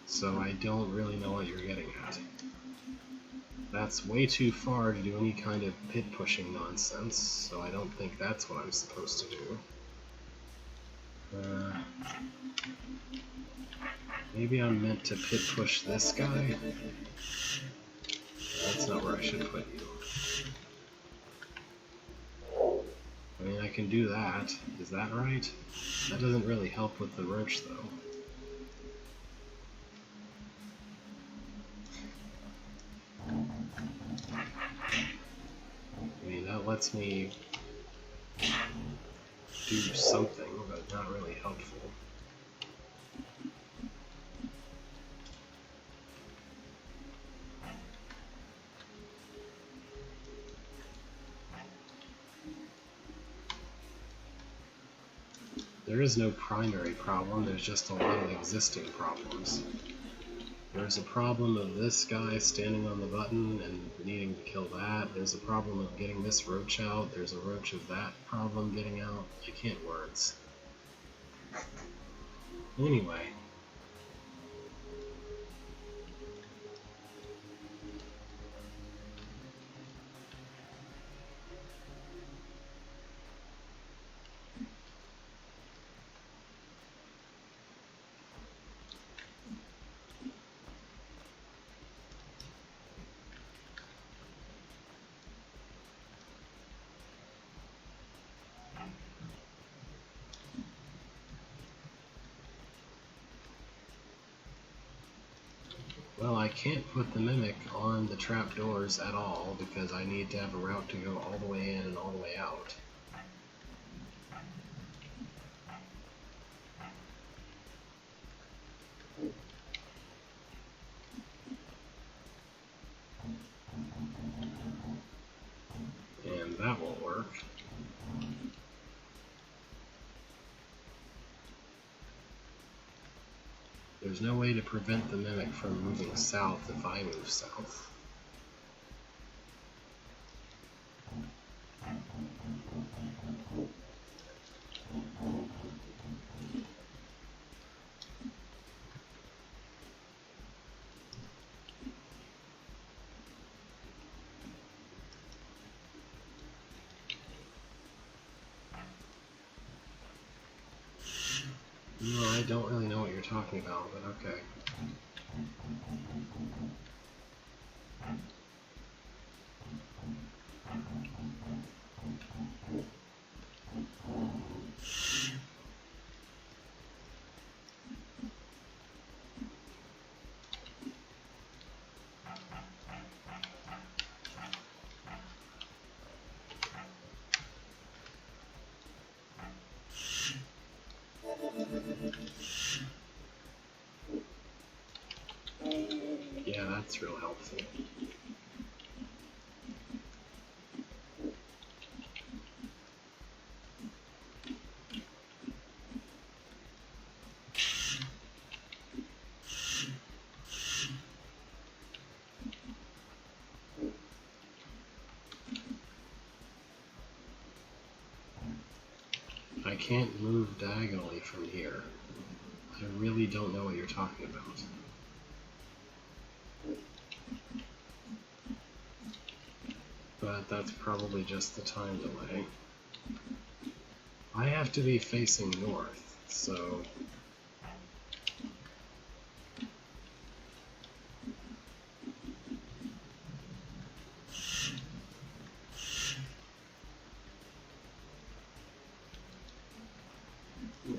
So I don't really know what you're getting at. That's way too far to do any kind of pit pushing nonsense, so I don't think that's what I'm supposed to do. Maybe I'm meant to pit push this guy? That's not where I should put you. I mean, I can do that. Is that right? That doesn't really help with the roach, though. I mean, that lets me do something, but not really helpful. There is no primary problem, there's just a lot of existing problems. There's a problem of this guy standing on the button and needing to kill that. There's a problem of getting this roach out. There's a roach of that problem getting out. I can't words. Anyway. Well, I can't put the Mimic on the trapdoors at all because I need to have a route to go all the way in and all the way out. And that won't work. There's no way to prevent the Mimic from moving south if I move south. No, I don't really know what you're talking about, but okay. Yeah, that's real helpful. I can't move diagonally from here. I really don't know what you're talking about. But that's probably just the time delay. I have to be facing north, so...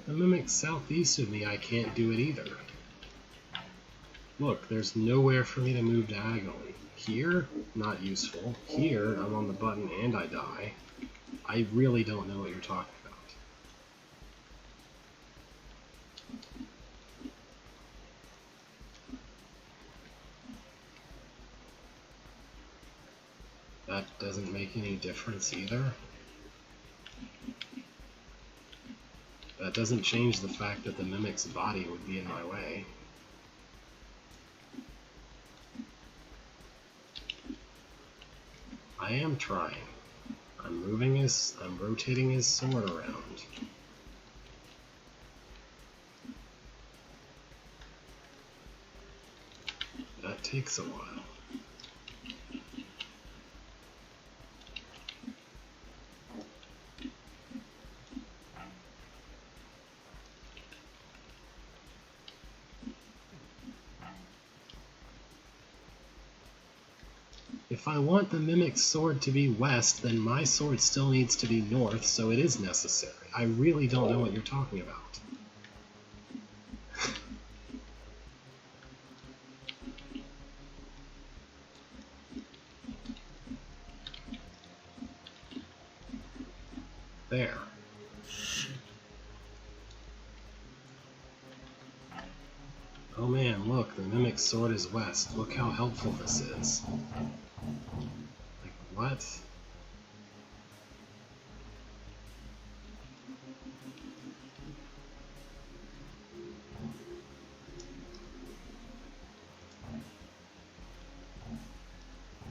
The Mimic's southeast of me, I can't do it either. Look, there's nowhere for me to move diagonally. Here, not useful. Here, I'm on the button and I die. I really don't know what you're talking about. That doesn't make any difference either. That doesn't change the fact that the Mimic's body would be in my way. I am trying. I'm rotating his sword around. That takes a while. If I want the Mimic's sword to be west, then my sword still needs to be north, so it is necessary. I really don't know what you're talking about. There. Oh man, look, the Mimic's sword is west. Look how helpful this is. Like, what?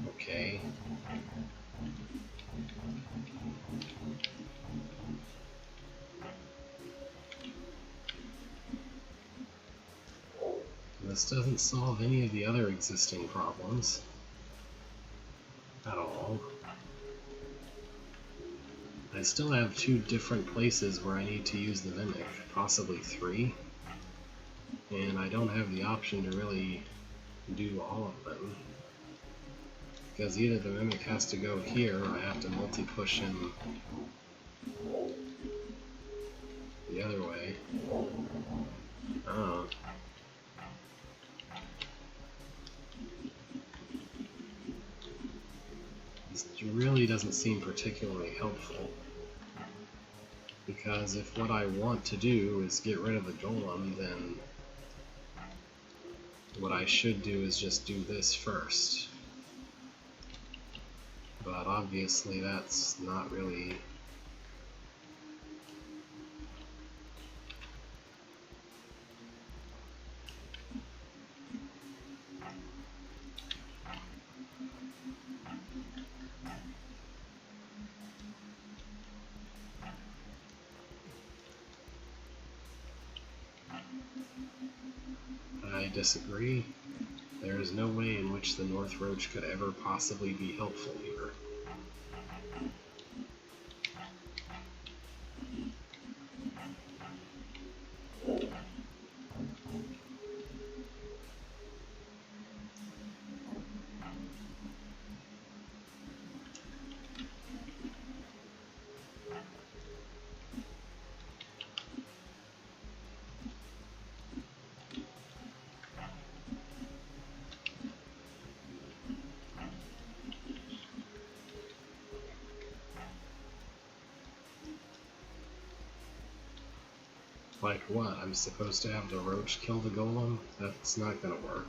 Okay. This doesn't solve any of the other existing problems at all. I still have 2 different places where I need to use the Mimic, possibly 3, and I don't have the option to really do all of them. Because either the Mimic has to go here, or I have to multi-push him the other way. Oh. really doesn't seem particularly helpful. Because if what I want to do is get rid of the golem, then what I should do is just do this first. But obviously that's not really... I disagree. There is no way in which the North Roach could ever possibly be helpful here. Like what? I'm supposed to have the roach kill the golem? That's not gonna work.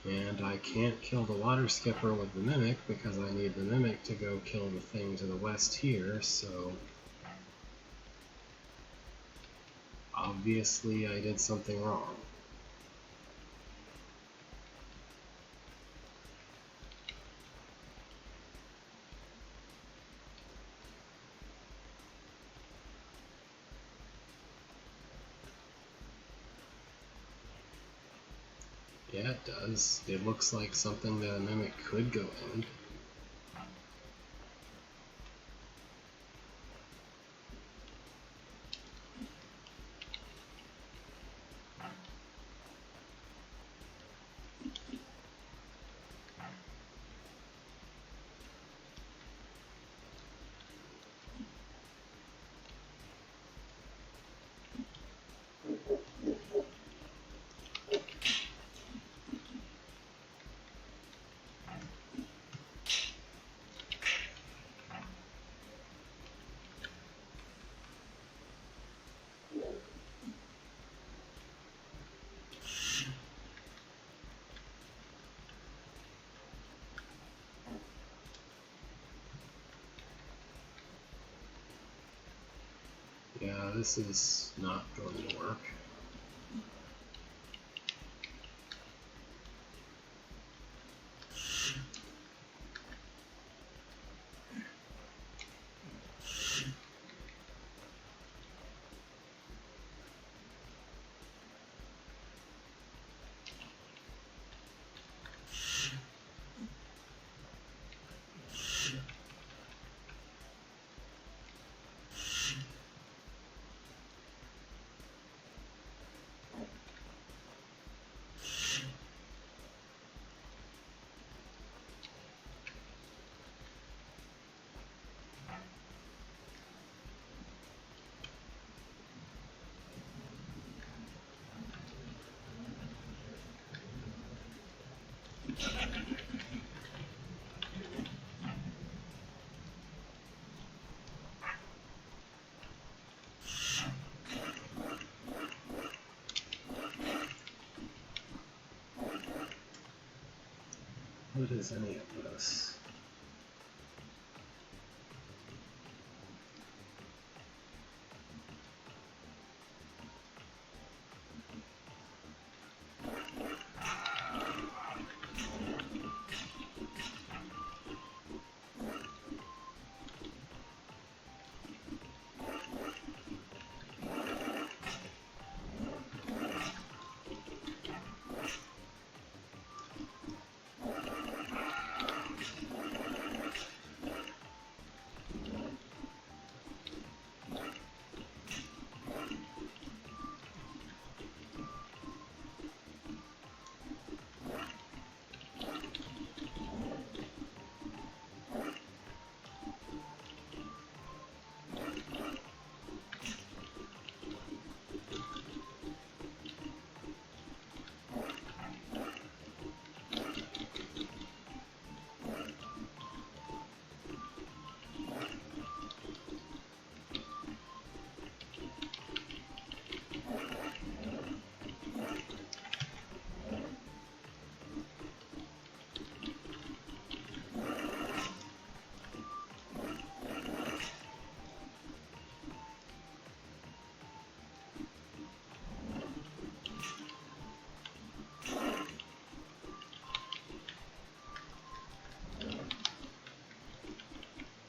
And I can't kill the water skipper with the mimic because I need the mimic to go kill the thing to the west here, so obviously I did something wrong. Yeah, it does. It looks like something that a mimic could go in. Yeah, this is not going to work. What is any of this?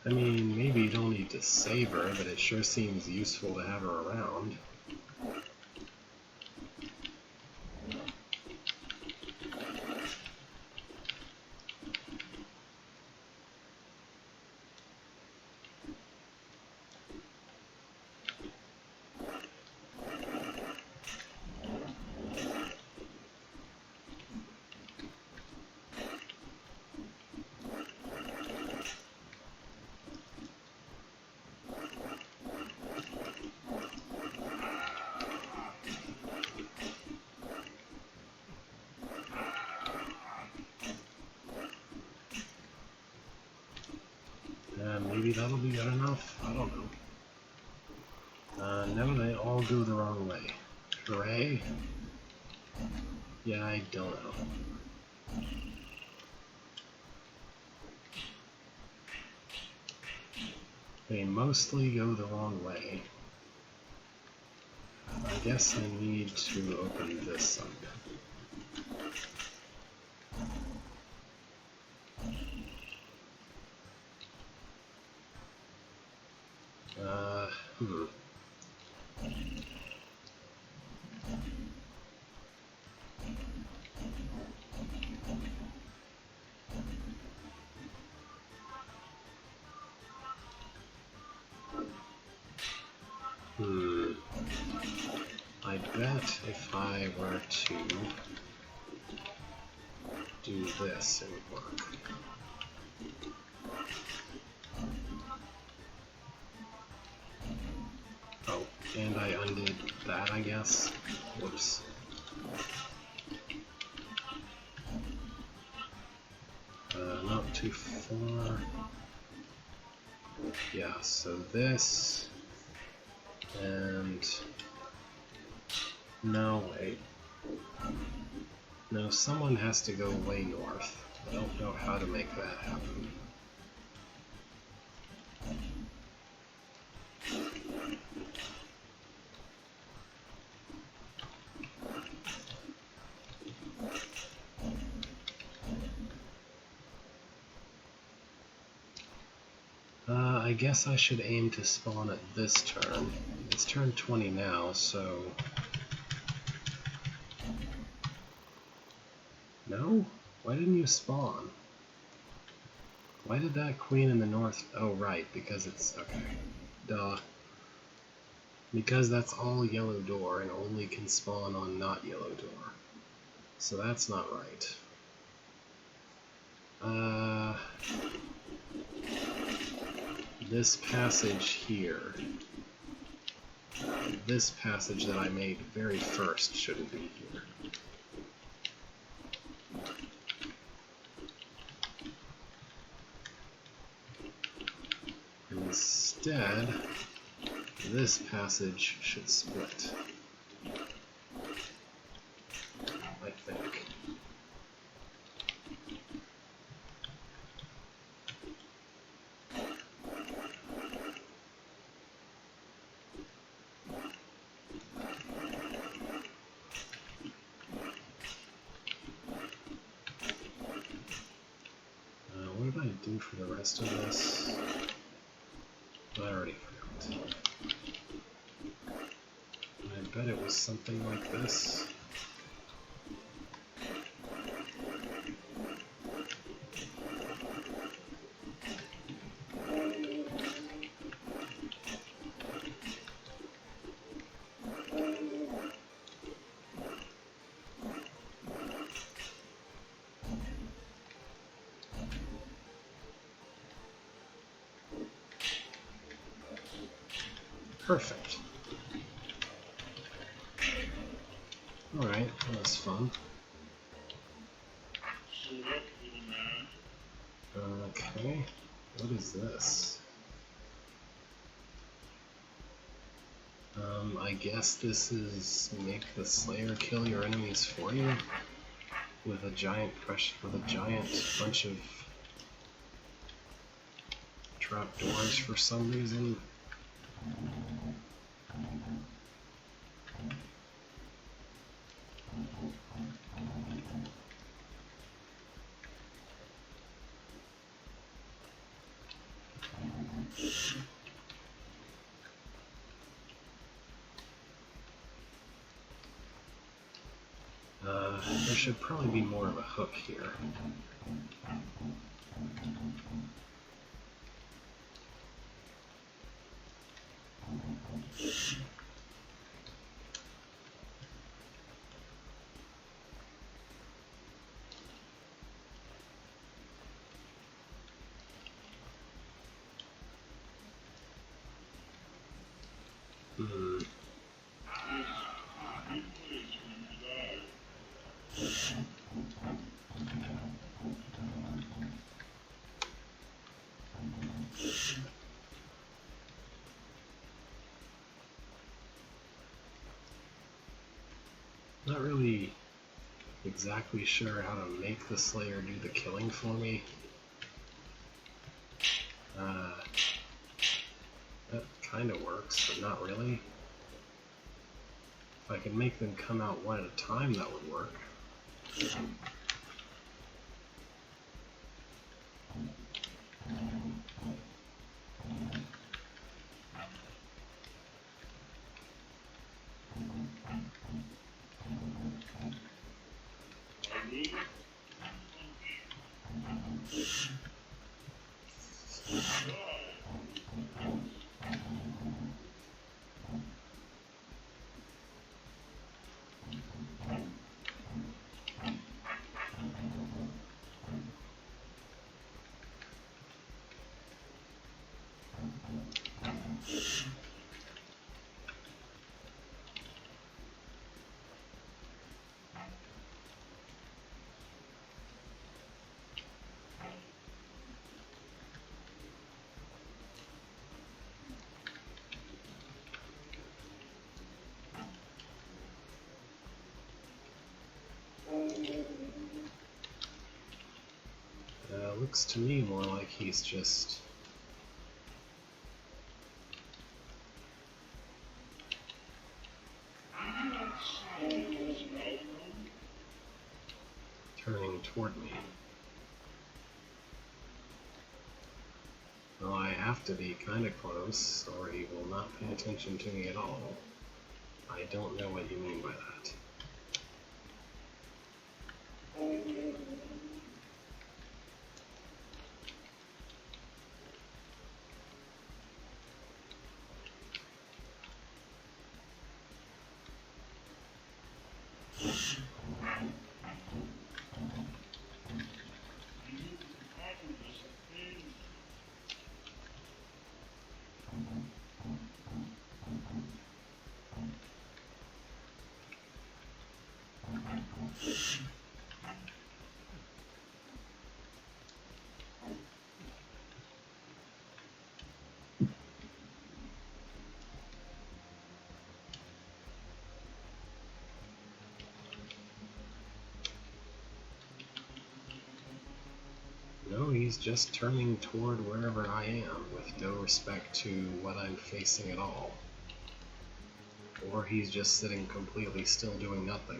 I mean, maybe you don't need to save her, but it sure seems useful to have her around. Maybe that'll be good enough? I don't know. No, they all go the wrong way. Hooray? Yeah, I don't know. They mostly go the wrong way. I guess I need to open this up. I bet if I were to do this, it would work. Oh, and I undid that, I guess. Whoops. Not too far. Yeah, so this, and no, wait. No, someone has to go way north. I don't know how to make that happen. I guess I should aim to spawn at this turn. It's turn 20 now, so... No? Why didn't you spawn? Why did that queen in the north... Oh, right, because it's... okay. Duh. Because that's all yellow door and only can spawn on not yellow door. So that's not right. This passage here, this passage that I made very first shouldn't be here. Instead, this passage should split, I think. What did I do for the rest of this? I already forgot. I bet it was something like this. Perfect. Alright, that was fun. Okay, what is this? I guess this is make the Slayer kill your enemies for you with a giant bunch of trapdoors for some reason. There should probably be more of a hook here. Not really exactly sure how to make the Slayer do the killing for me. That kind of works, but not really. If I could make them come out one at a time, that would work. Looks to me more like he's just turning toward me. Well, I have to be kind of close, or he will not pay attention to me at all. I don't know what you mean by that. No, he's just turning toward wherever I am, with no respect to what I'm facing at all. Or he's just sitting completely still doing nothing.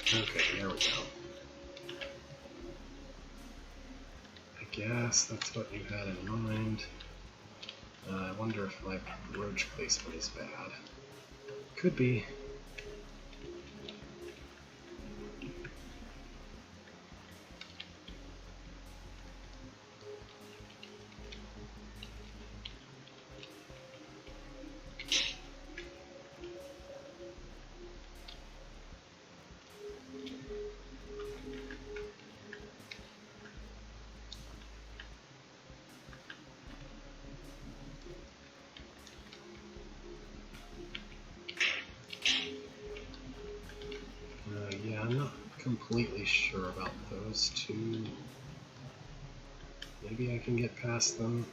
Okay, there we go. I guess that's what you had in mind. I wonder if my roach placement is bad. Could be. Yeah, I'm not completely sure about those two. Maybe I can get past them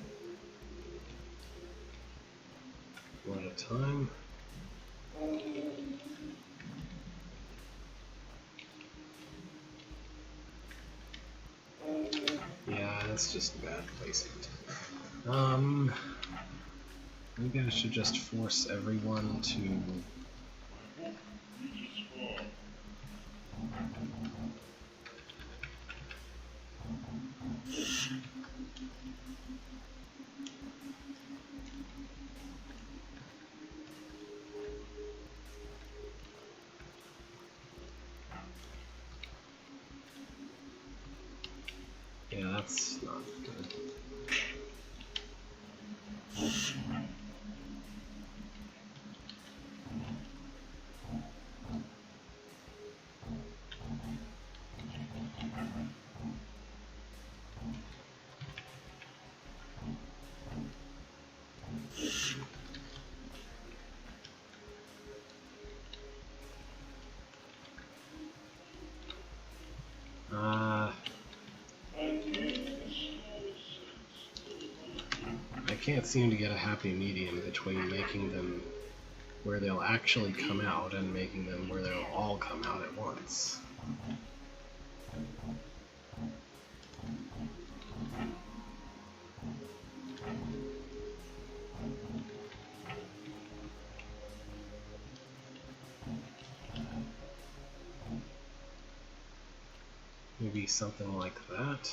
one at a time. Yeah, that's just bad placement. Maybe I should just force everyone to... Yeah, that's not good. I can't seem to get a happy medium between making them where they'll actually come out and making them where they'll all come out at once. Maybe something like that.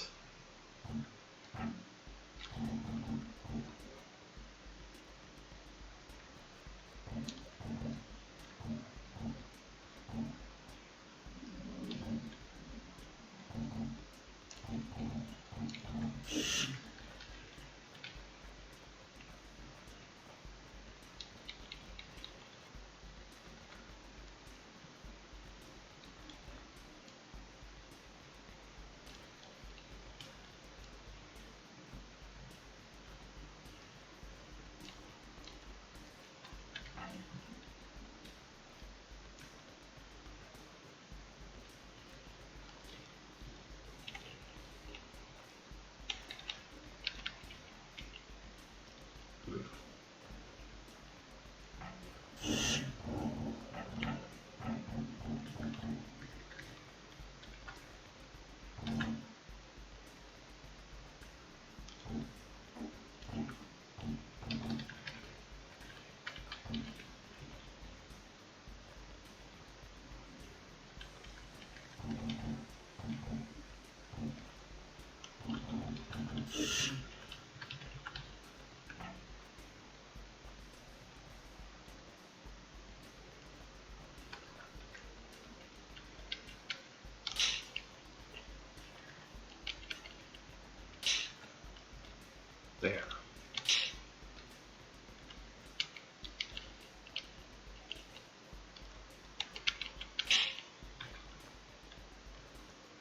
There.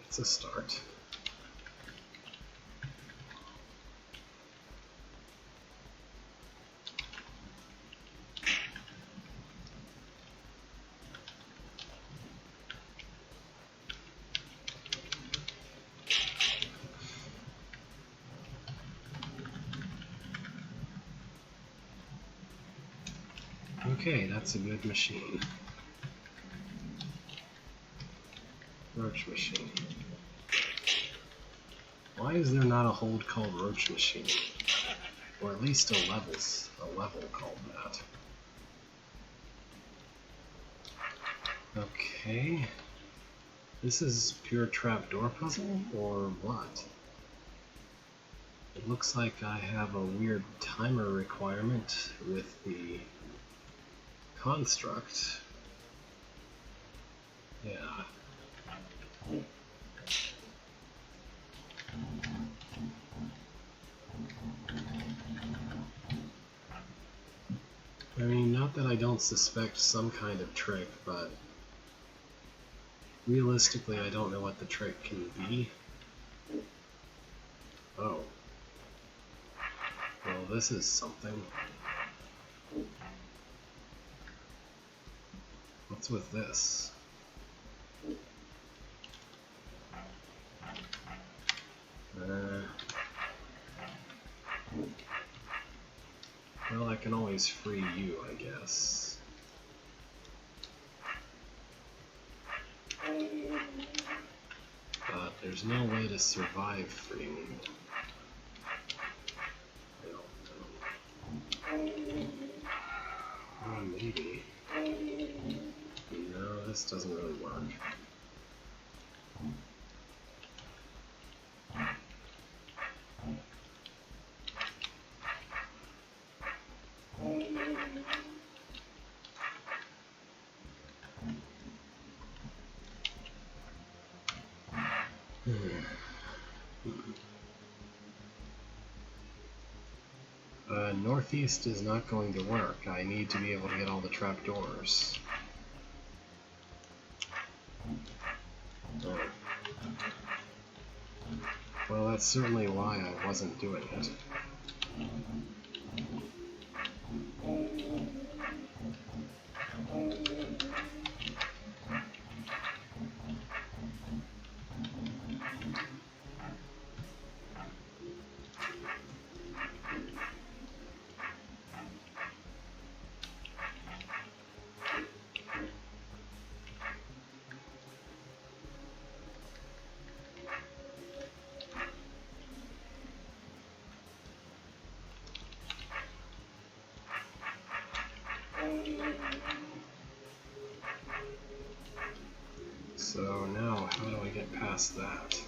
It's a start. Okay, that's a good machine. Roach machine. Why is there not a hold called Roach machine? Or at least a level called that. Okay. This is pure trapdoor puzzle, or what? It looks like I have a weird timer requirement with the construct. Yeah. I mean, not that I don't suspect some kind of trick, but realistically I don't know what the trick can be. Oh. Well, this is something. What's with this? Well, I can always free you, I guess. But there's no way to survive freeing you. maybe. No, this doesn't really work. Northeast is not going to work. I need to be able to get all the trapdoors. Oh. Well, that's certainly why I wasn't doing it. So now, how do I get past that?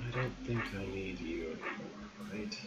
I don't think I need you anymore, right?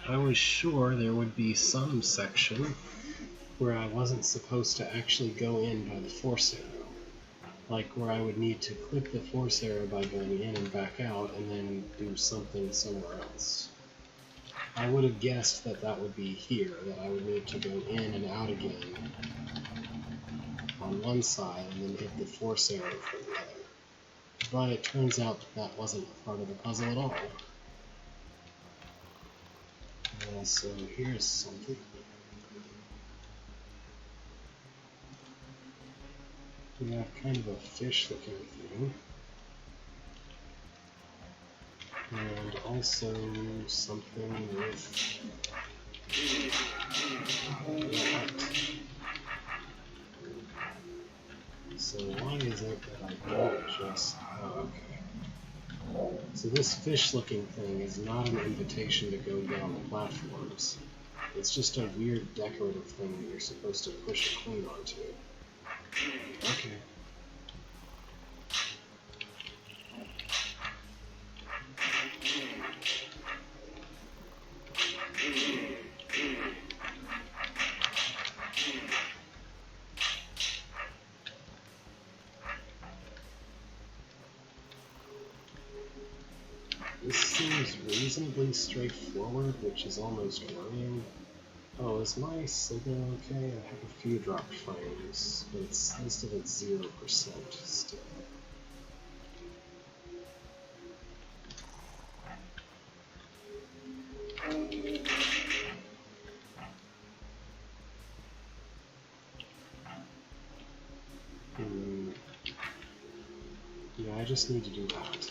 I was sure there would be some section where I wasn't supposed to actually go in by the force arrow. Like where I would need to click the force arrow by going in and back out and then do something somewhere else. I would have guessed that that would be here, that I would need to go in and out again on one side and then hit the force arrow from the other. But it turns out that wasn't part of the puzzle at all. So here's something. We have kind of a fish-looking thing. And also something with that. So why is it that I don't just... Oh, okay. So this fish-looking thing is not an invitation to go down the platforms. It's just a weird decorative thing that you're supposed to push a queen onto. Okay. This seems reasonably straightforward, which is almost worrying. Oh, is my signal okay? I have a few dropped frames, but it's listed at 0% still. Yeah, I just need to do that.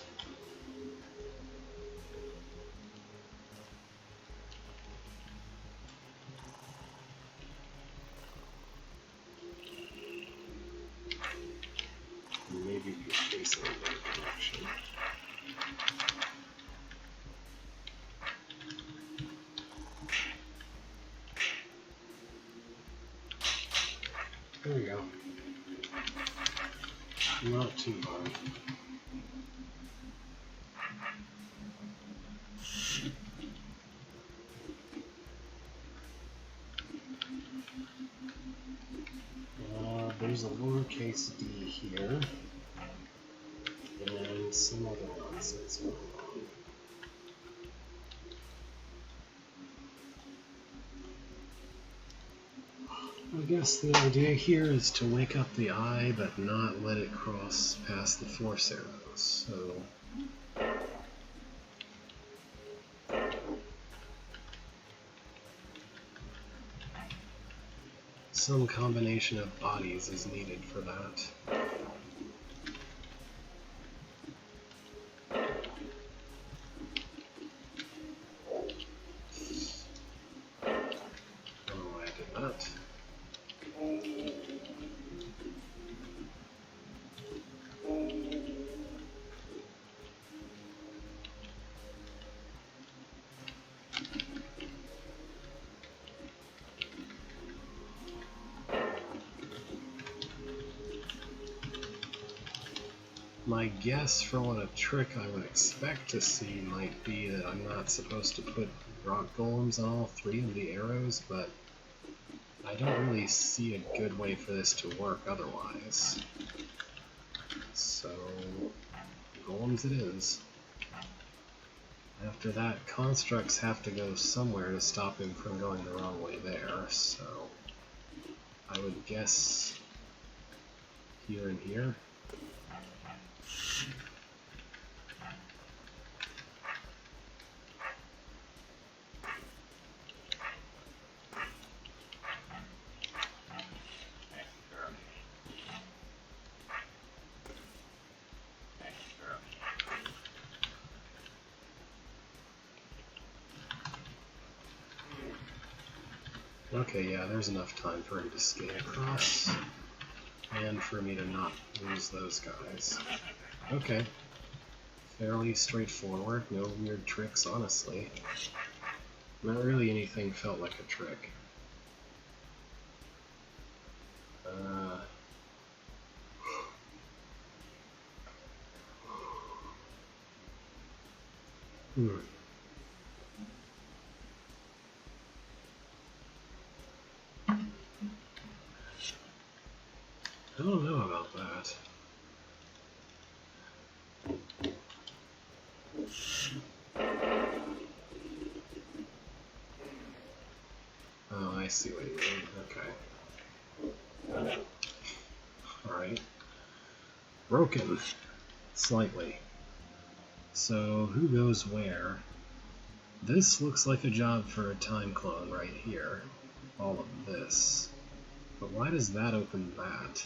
Maybe be facing in that direction. There we go. Not too hard. There's a lowercase d here, and some other nonsense going on. I guess the idea here is to wake up the eye, but not let it cross past the force arrows. So some combination of bodies is needed for that. Oh, I did not. My guess for what a trick I would expect to see might be that I'm not supposed to put rock golems on all 3 of the arrows, but I don't really see a good way for this to work otherwise. So, golems it is. After that, constructs have to go somewhere to stop him from going the wrong way there, so I would guess here and here. Okay, yeah, there's enough time for him to skate across, and for me to not lose those guys. Okay. Fairly straightforward, no weird tricks, honestly. Not really anything felt like a trick. I don't know about that. Oh, I see what you mean. Okay. Alright. Broken. Slightly. So, who goes where? This looks like a job for a time clone right here. All of this. But why does that open that?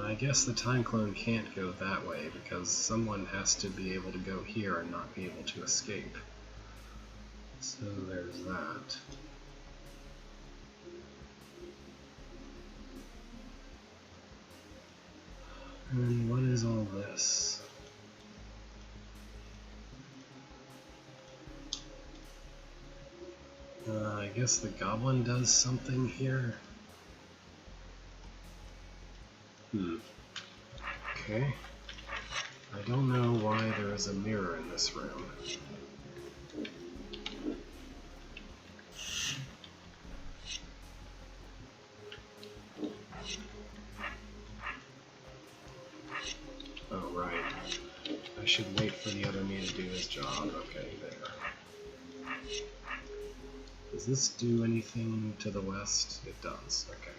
I guess the time clone can't go that way because someone has to be able to go here and not be able to escape. So there's that. And what is all this? I guess the goblin does something here. Okay. I don't know why there is a mirror in this room. Oh, right. I should wait for the other me to do his job. Okay, there. Does this do anything to the west? It does. Okay.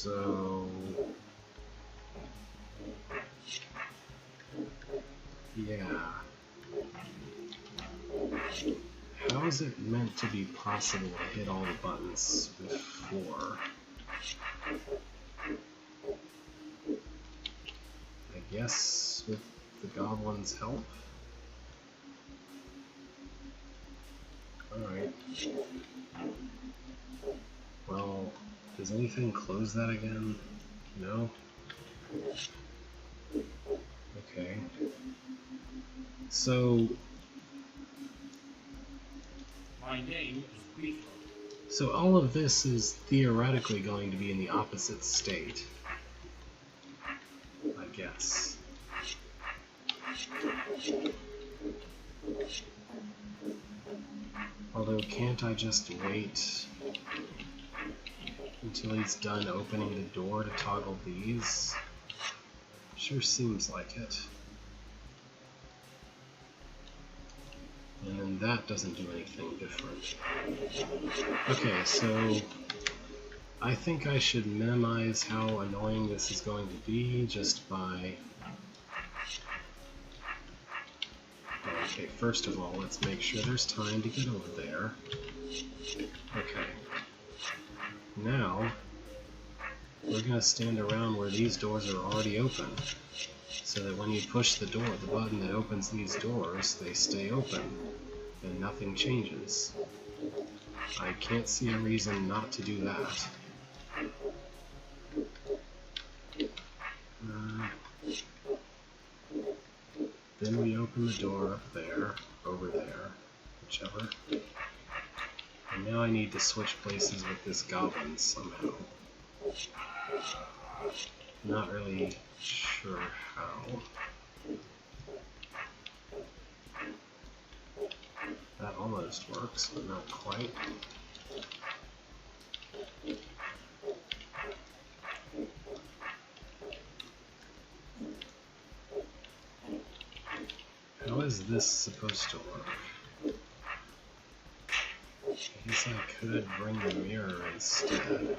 So yeah. How is it meant to be possible to hit all the buttons before? I guess with the goblin's help? Alright. Well, does anything close that again? No? Okay. So... My name is Beetle. So all of this is theoretically going to be in the opposite state. I guess. Although, can't I just wait until he's done opening the door to toggle these? Sure seems like it. And then that doesn't do anything different. Okay, so I think I should minimize how annoying this is going to be just by... Okay, first of all, let's make sure there's time to get over there. Okay. Now, we're going to stand around where these doors are already open, so that when you push the door, the button that opens these doors, they stay open, and nothing changes. I can't see a reason not to do that. Then we open the door up there, over there, whichever. And now I need to switch places with this goblin somehow. Not really sure how. That almost works, but not quite. How is this supposed to work? I guess I could bring the mirror instead.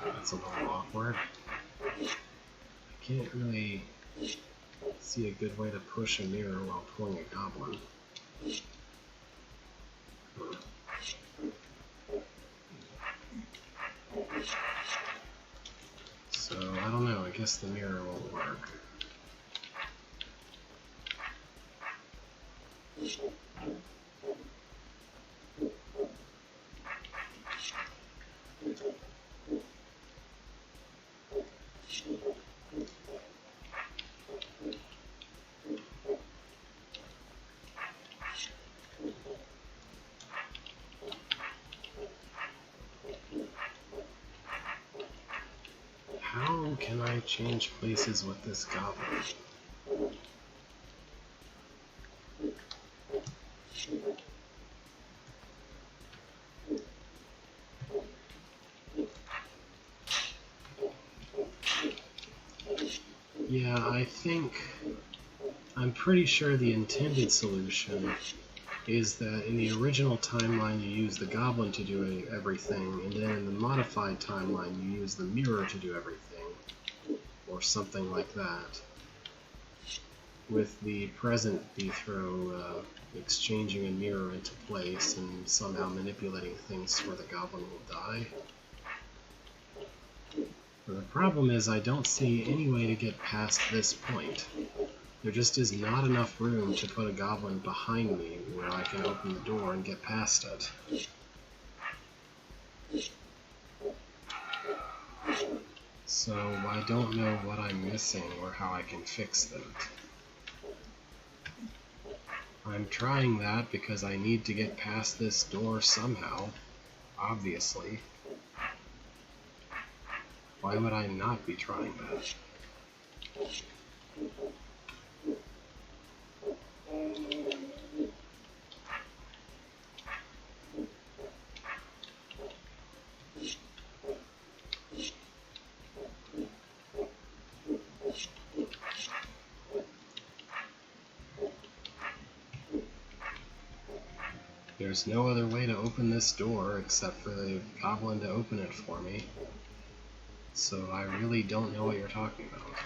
That's a little awkward. I can't really see a good way to push a mirror while pulling a goblin. So, I don't know, I guess the mirror won't work. How can I change places with this goblin? Yeah, I'm pretty sure the intended solution is that in the original timeline you use the goblin to do everything, and then in the modified timeline you use the mirror to do everything, or something like that. With the present Beethro exchanging a mirror into place and somehow manipulating things where the goblin will die. But the problem is I don't see any way to get past this point. There just is not enough room to put a goblin behind me where I can open the door and get past it. So I don't know what I'm missing or how I can fix that. I'm trying that because I need to get past this door somehow, obviously. Why would I not be trying that? There's no other way to open this door except for the goblin to open it for me. So I really don't know what you're talking about.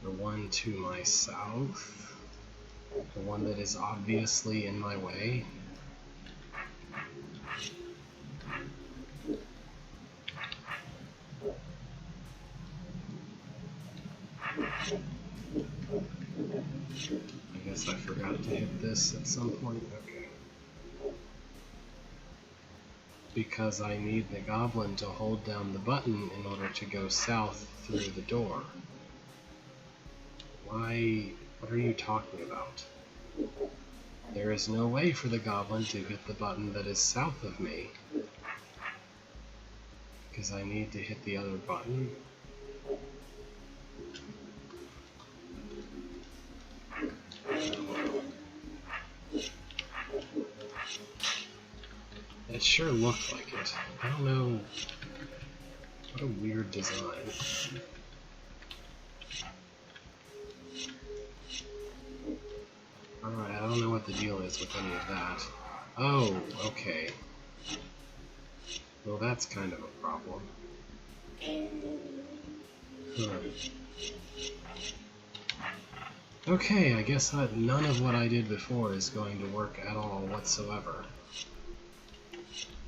The one to my south? The one that is obviously in my way? I guess I forgot to hit this at some point. Okay. Because I need the goblin to hold down the button in order to go south through the door. Why? What are you talking about? There is no way for the goblin to hit the button that is south of me. Because I need to hit the other button. It sure looked like it. I don't know. What a weird design. Alright, I don't know what the deal is with any of that. Oh, okay. Well, that's kind of a problem. Okay, I guess none of what I did before is going to work at all whatsoever.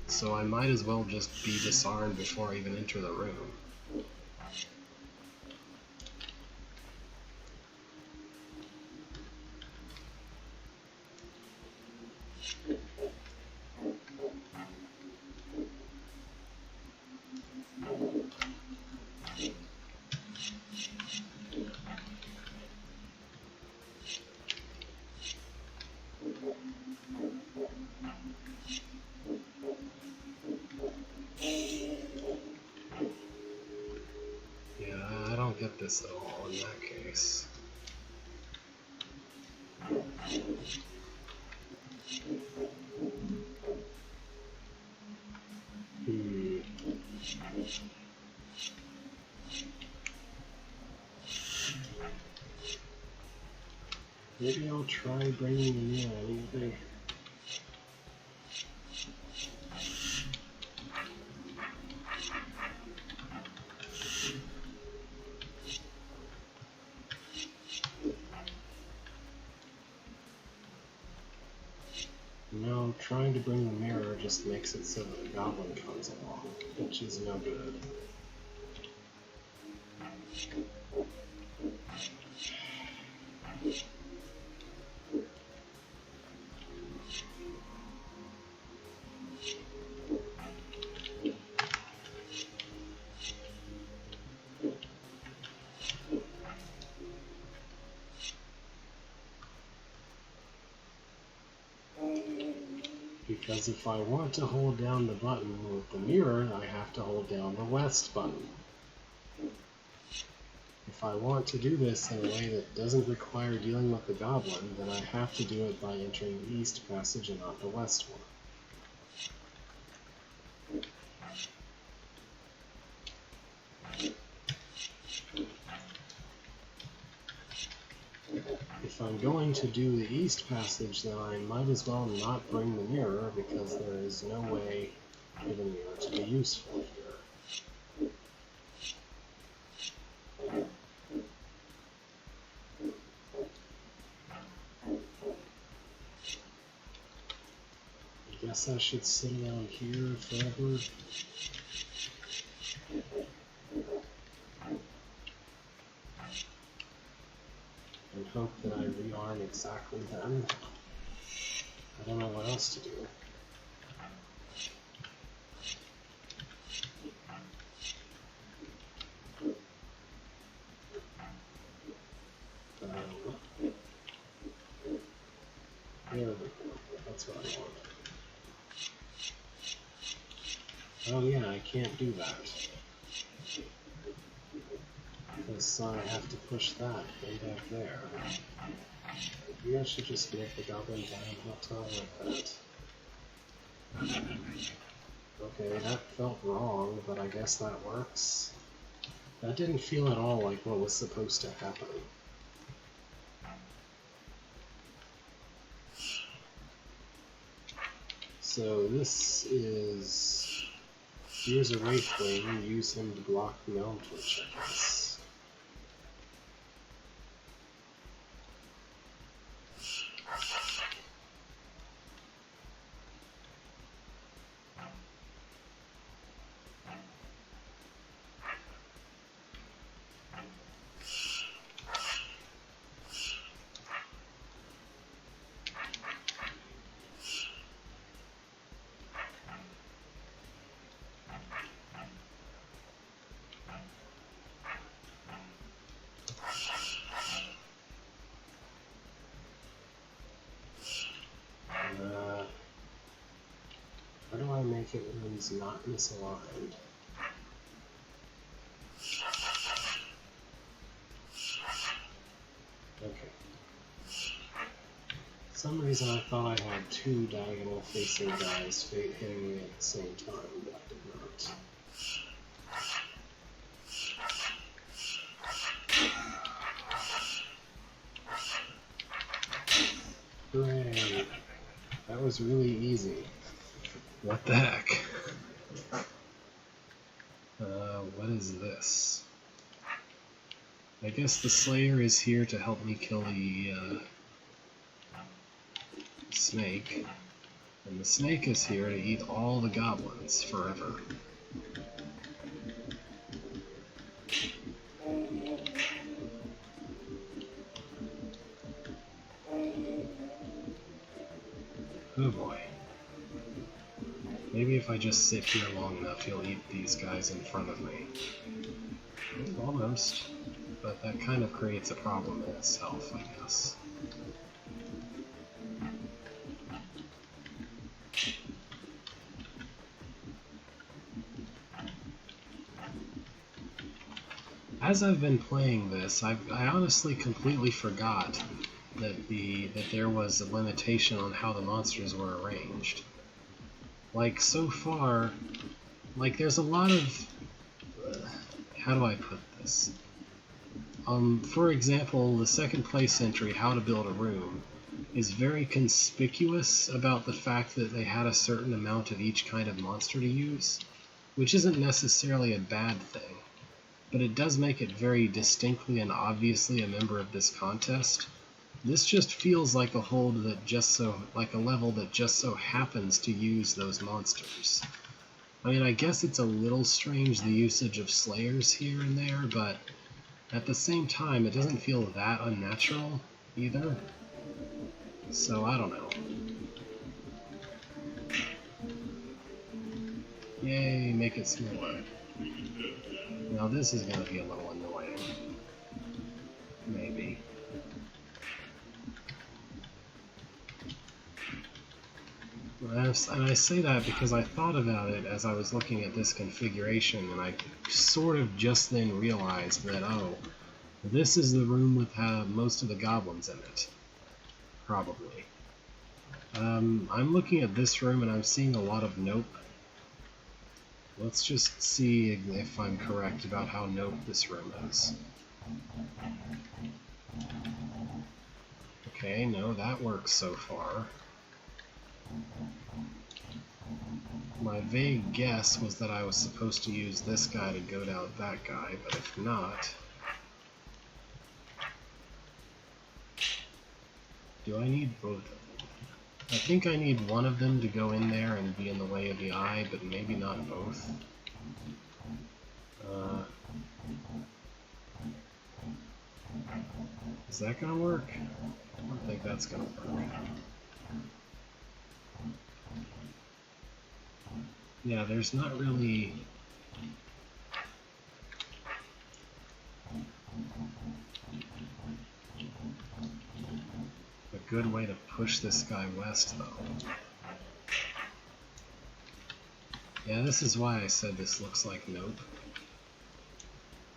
So I might as well just be disarmed before I even enter the room. Get this at all in that case. Maybe I'll try bringing the mirror anything. No, trying to bring the mirror just makes it so that the goblin comes along, which is no good. Because if I want to hold down the button with the mirror, I have to hold down the west button. If I want to do this in a way that doesn't require dealing with the goblin, then I have to do it by entering the east passage and not the west one. If I'm going to do the east passage, then I might as well not bring the mirror, because there is no way for the mirror to be useful here. I guess I should sit around here forever. hope that I rearm exactly then. I don't know what else to do. There we go. That's what I want. Oh yeah, I can't do that. Because I have to push that way back there. Maybe I should just make the goblin down hotel like that. Okay, that felt wrong, but I guess that works. That didn't feel at all like what was supposed to happen. So this is... Here's a Wraithwing, use him to block the Elm Torch, I guess. How do I make it when he's not misaligned? Okay. For some reason I thought I had two diagonal facing guys hitting me at the same time, but I did not. Hooray! That was really easy. What the heck? What is this? I guess the Slayer is here to help me kill the snake. And the snake is here to eat all the goblins forever. Oh boy. Maybe if I just sit here long enough, he'll eat these guys in front of me. Almost. But that kind of creates a problem in itself, I guess. As I've been playing this, I honestly completely forgot that there was a limitation on how the monsters were arranged. Like, so far, like, there's a lot of... how do I put this? For example, the second place entry, How to Build a Room, is very conspicuous about the fact that they had a certain amount of each kind of monster to use, which isn't necessarily a bad thing, but it does make it very distinctly and obviously a member of this contest. This just feels like a hold that like a level that just so happens to use those monsters. I mean, I guess it's a little strange the usage of Slayers here and there, but at the same time, it doesn't feel that unnatural either. So, I don't know. Yay, make it smaller. Now this is going to be a little annoying. Maybe. And I say that because I thought about it as I was looking at this configuration, and I sort of just then realized that, oh, this is the room with most of the goblins in it. Probably. I'm looking at this room and I'm seeing a lot of nope. Let's just see if I'm correct about how nope this room is. Okay, no, that works so far. My vague guess was that I was supposed to use this guy to goad out that guy, but if not... Do I need both of them? I think I need one of them to go in there and be in the way of the eye, but maybe not both. Is that gonna work? I don't think that's gonna work. Yeah, there's not really... a good way to push this guy west, though. Yeah, this is why I said this looks like Nope.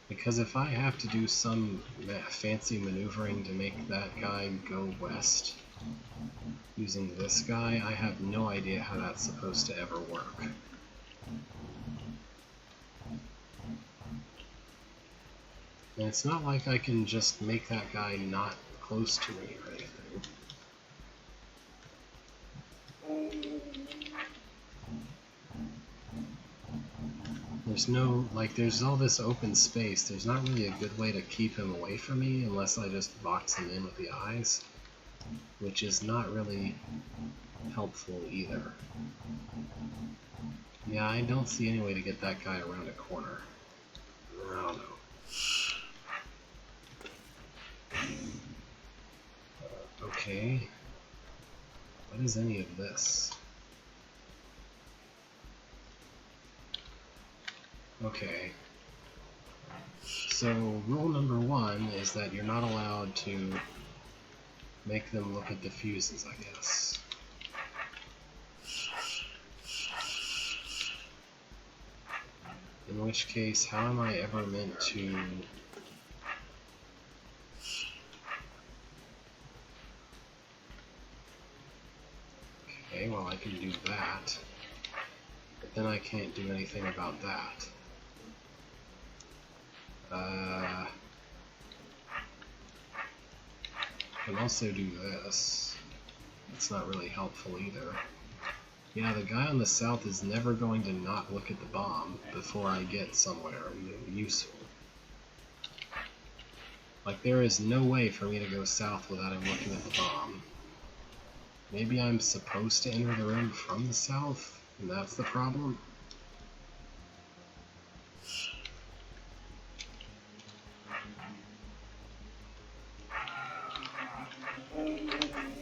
Because if I have to do some fancy maneuvering to make that guy go west using this guy, I have no idea how that's supposed to ever work. And it's not like I can just make that guy not close to me or anything. There's no, like, there's all this open space. There's not really a good way to keep him away from me unless I just box him in with the eyes, which is not really helpful either. Yeah, I don't see any way to get that guy around a corner. I don't know. Okay. What is any of this? Okay. So, rule number 1 is that you're not allowed to make them look at the fuses, I guess. In which case, how am I ever meant to... Okay, well I can do that. But then I can't do anything about that. I can also do this. It's not really helpful either. Yeah, the guy on the south is never going to not look at the bomb before I get somewhere useful. Like, there is no way for me to go south without him looking at the bomb. Maybe I'm supposed to enter the room from the south, and that's the problem?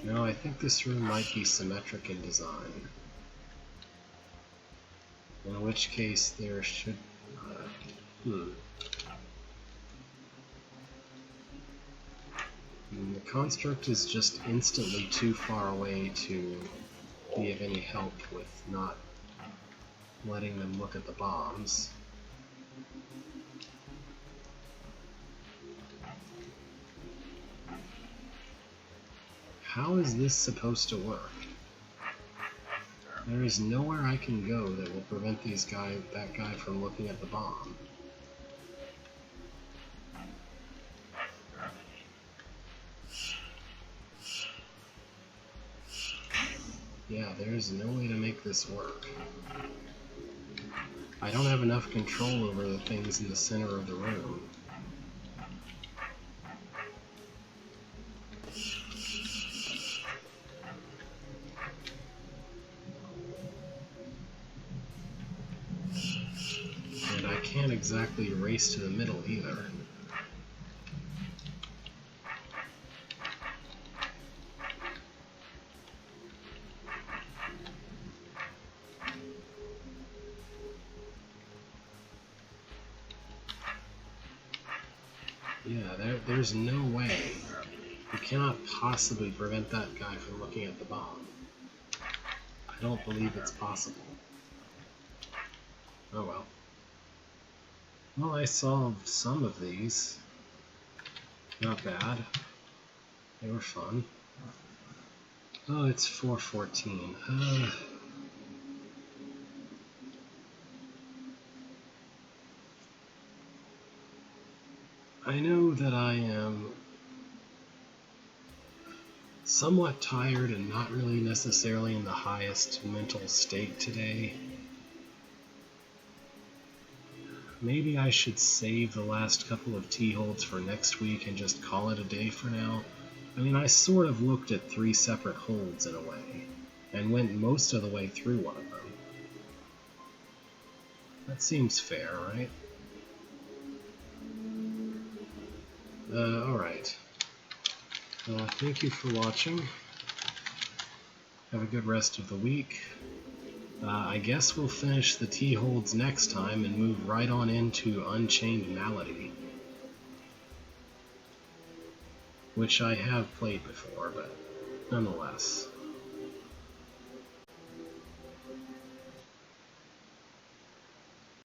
No, I think this room might be symmetric in design. In which case there should... The construct is just instantly too far away to be of any help with not letting them look at the bombs. How is this supposed to work? There is nowhere I can go that will prevent that guy from looking at the bomb. Yeah, there's no way to make this work. I don't have enough control over the things in the center of the room. And I can't exactly race to the middle either. Yeah, there's no way. You cannot possibly prevent that guy from looking at the bomb. I don't believe it's possible. Oh well. Well, I solved some of these. Not bad. They were fun. Oh, it's 4:14. I know that I am somewhat tired and not really necessarily in the highest mental state today. Maybe I should save the last couple of T-holds for next week and just call it a day for now. I mean, I sort of looked at 3 separate holds in a way, and went most of the way through one of them. That seems fair, right? Alright. Thank you for watching. Have a good rest of the week. I guess we'll finish the T-Holds next time and move right on into Unchained Malady, which I have played before, but nonetheless.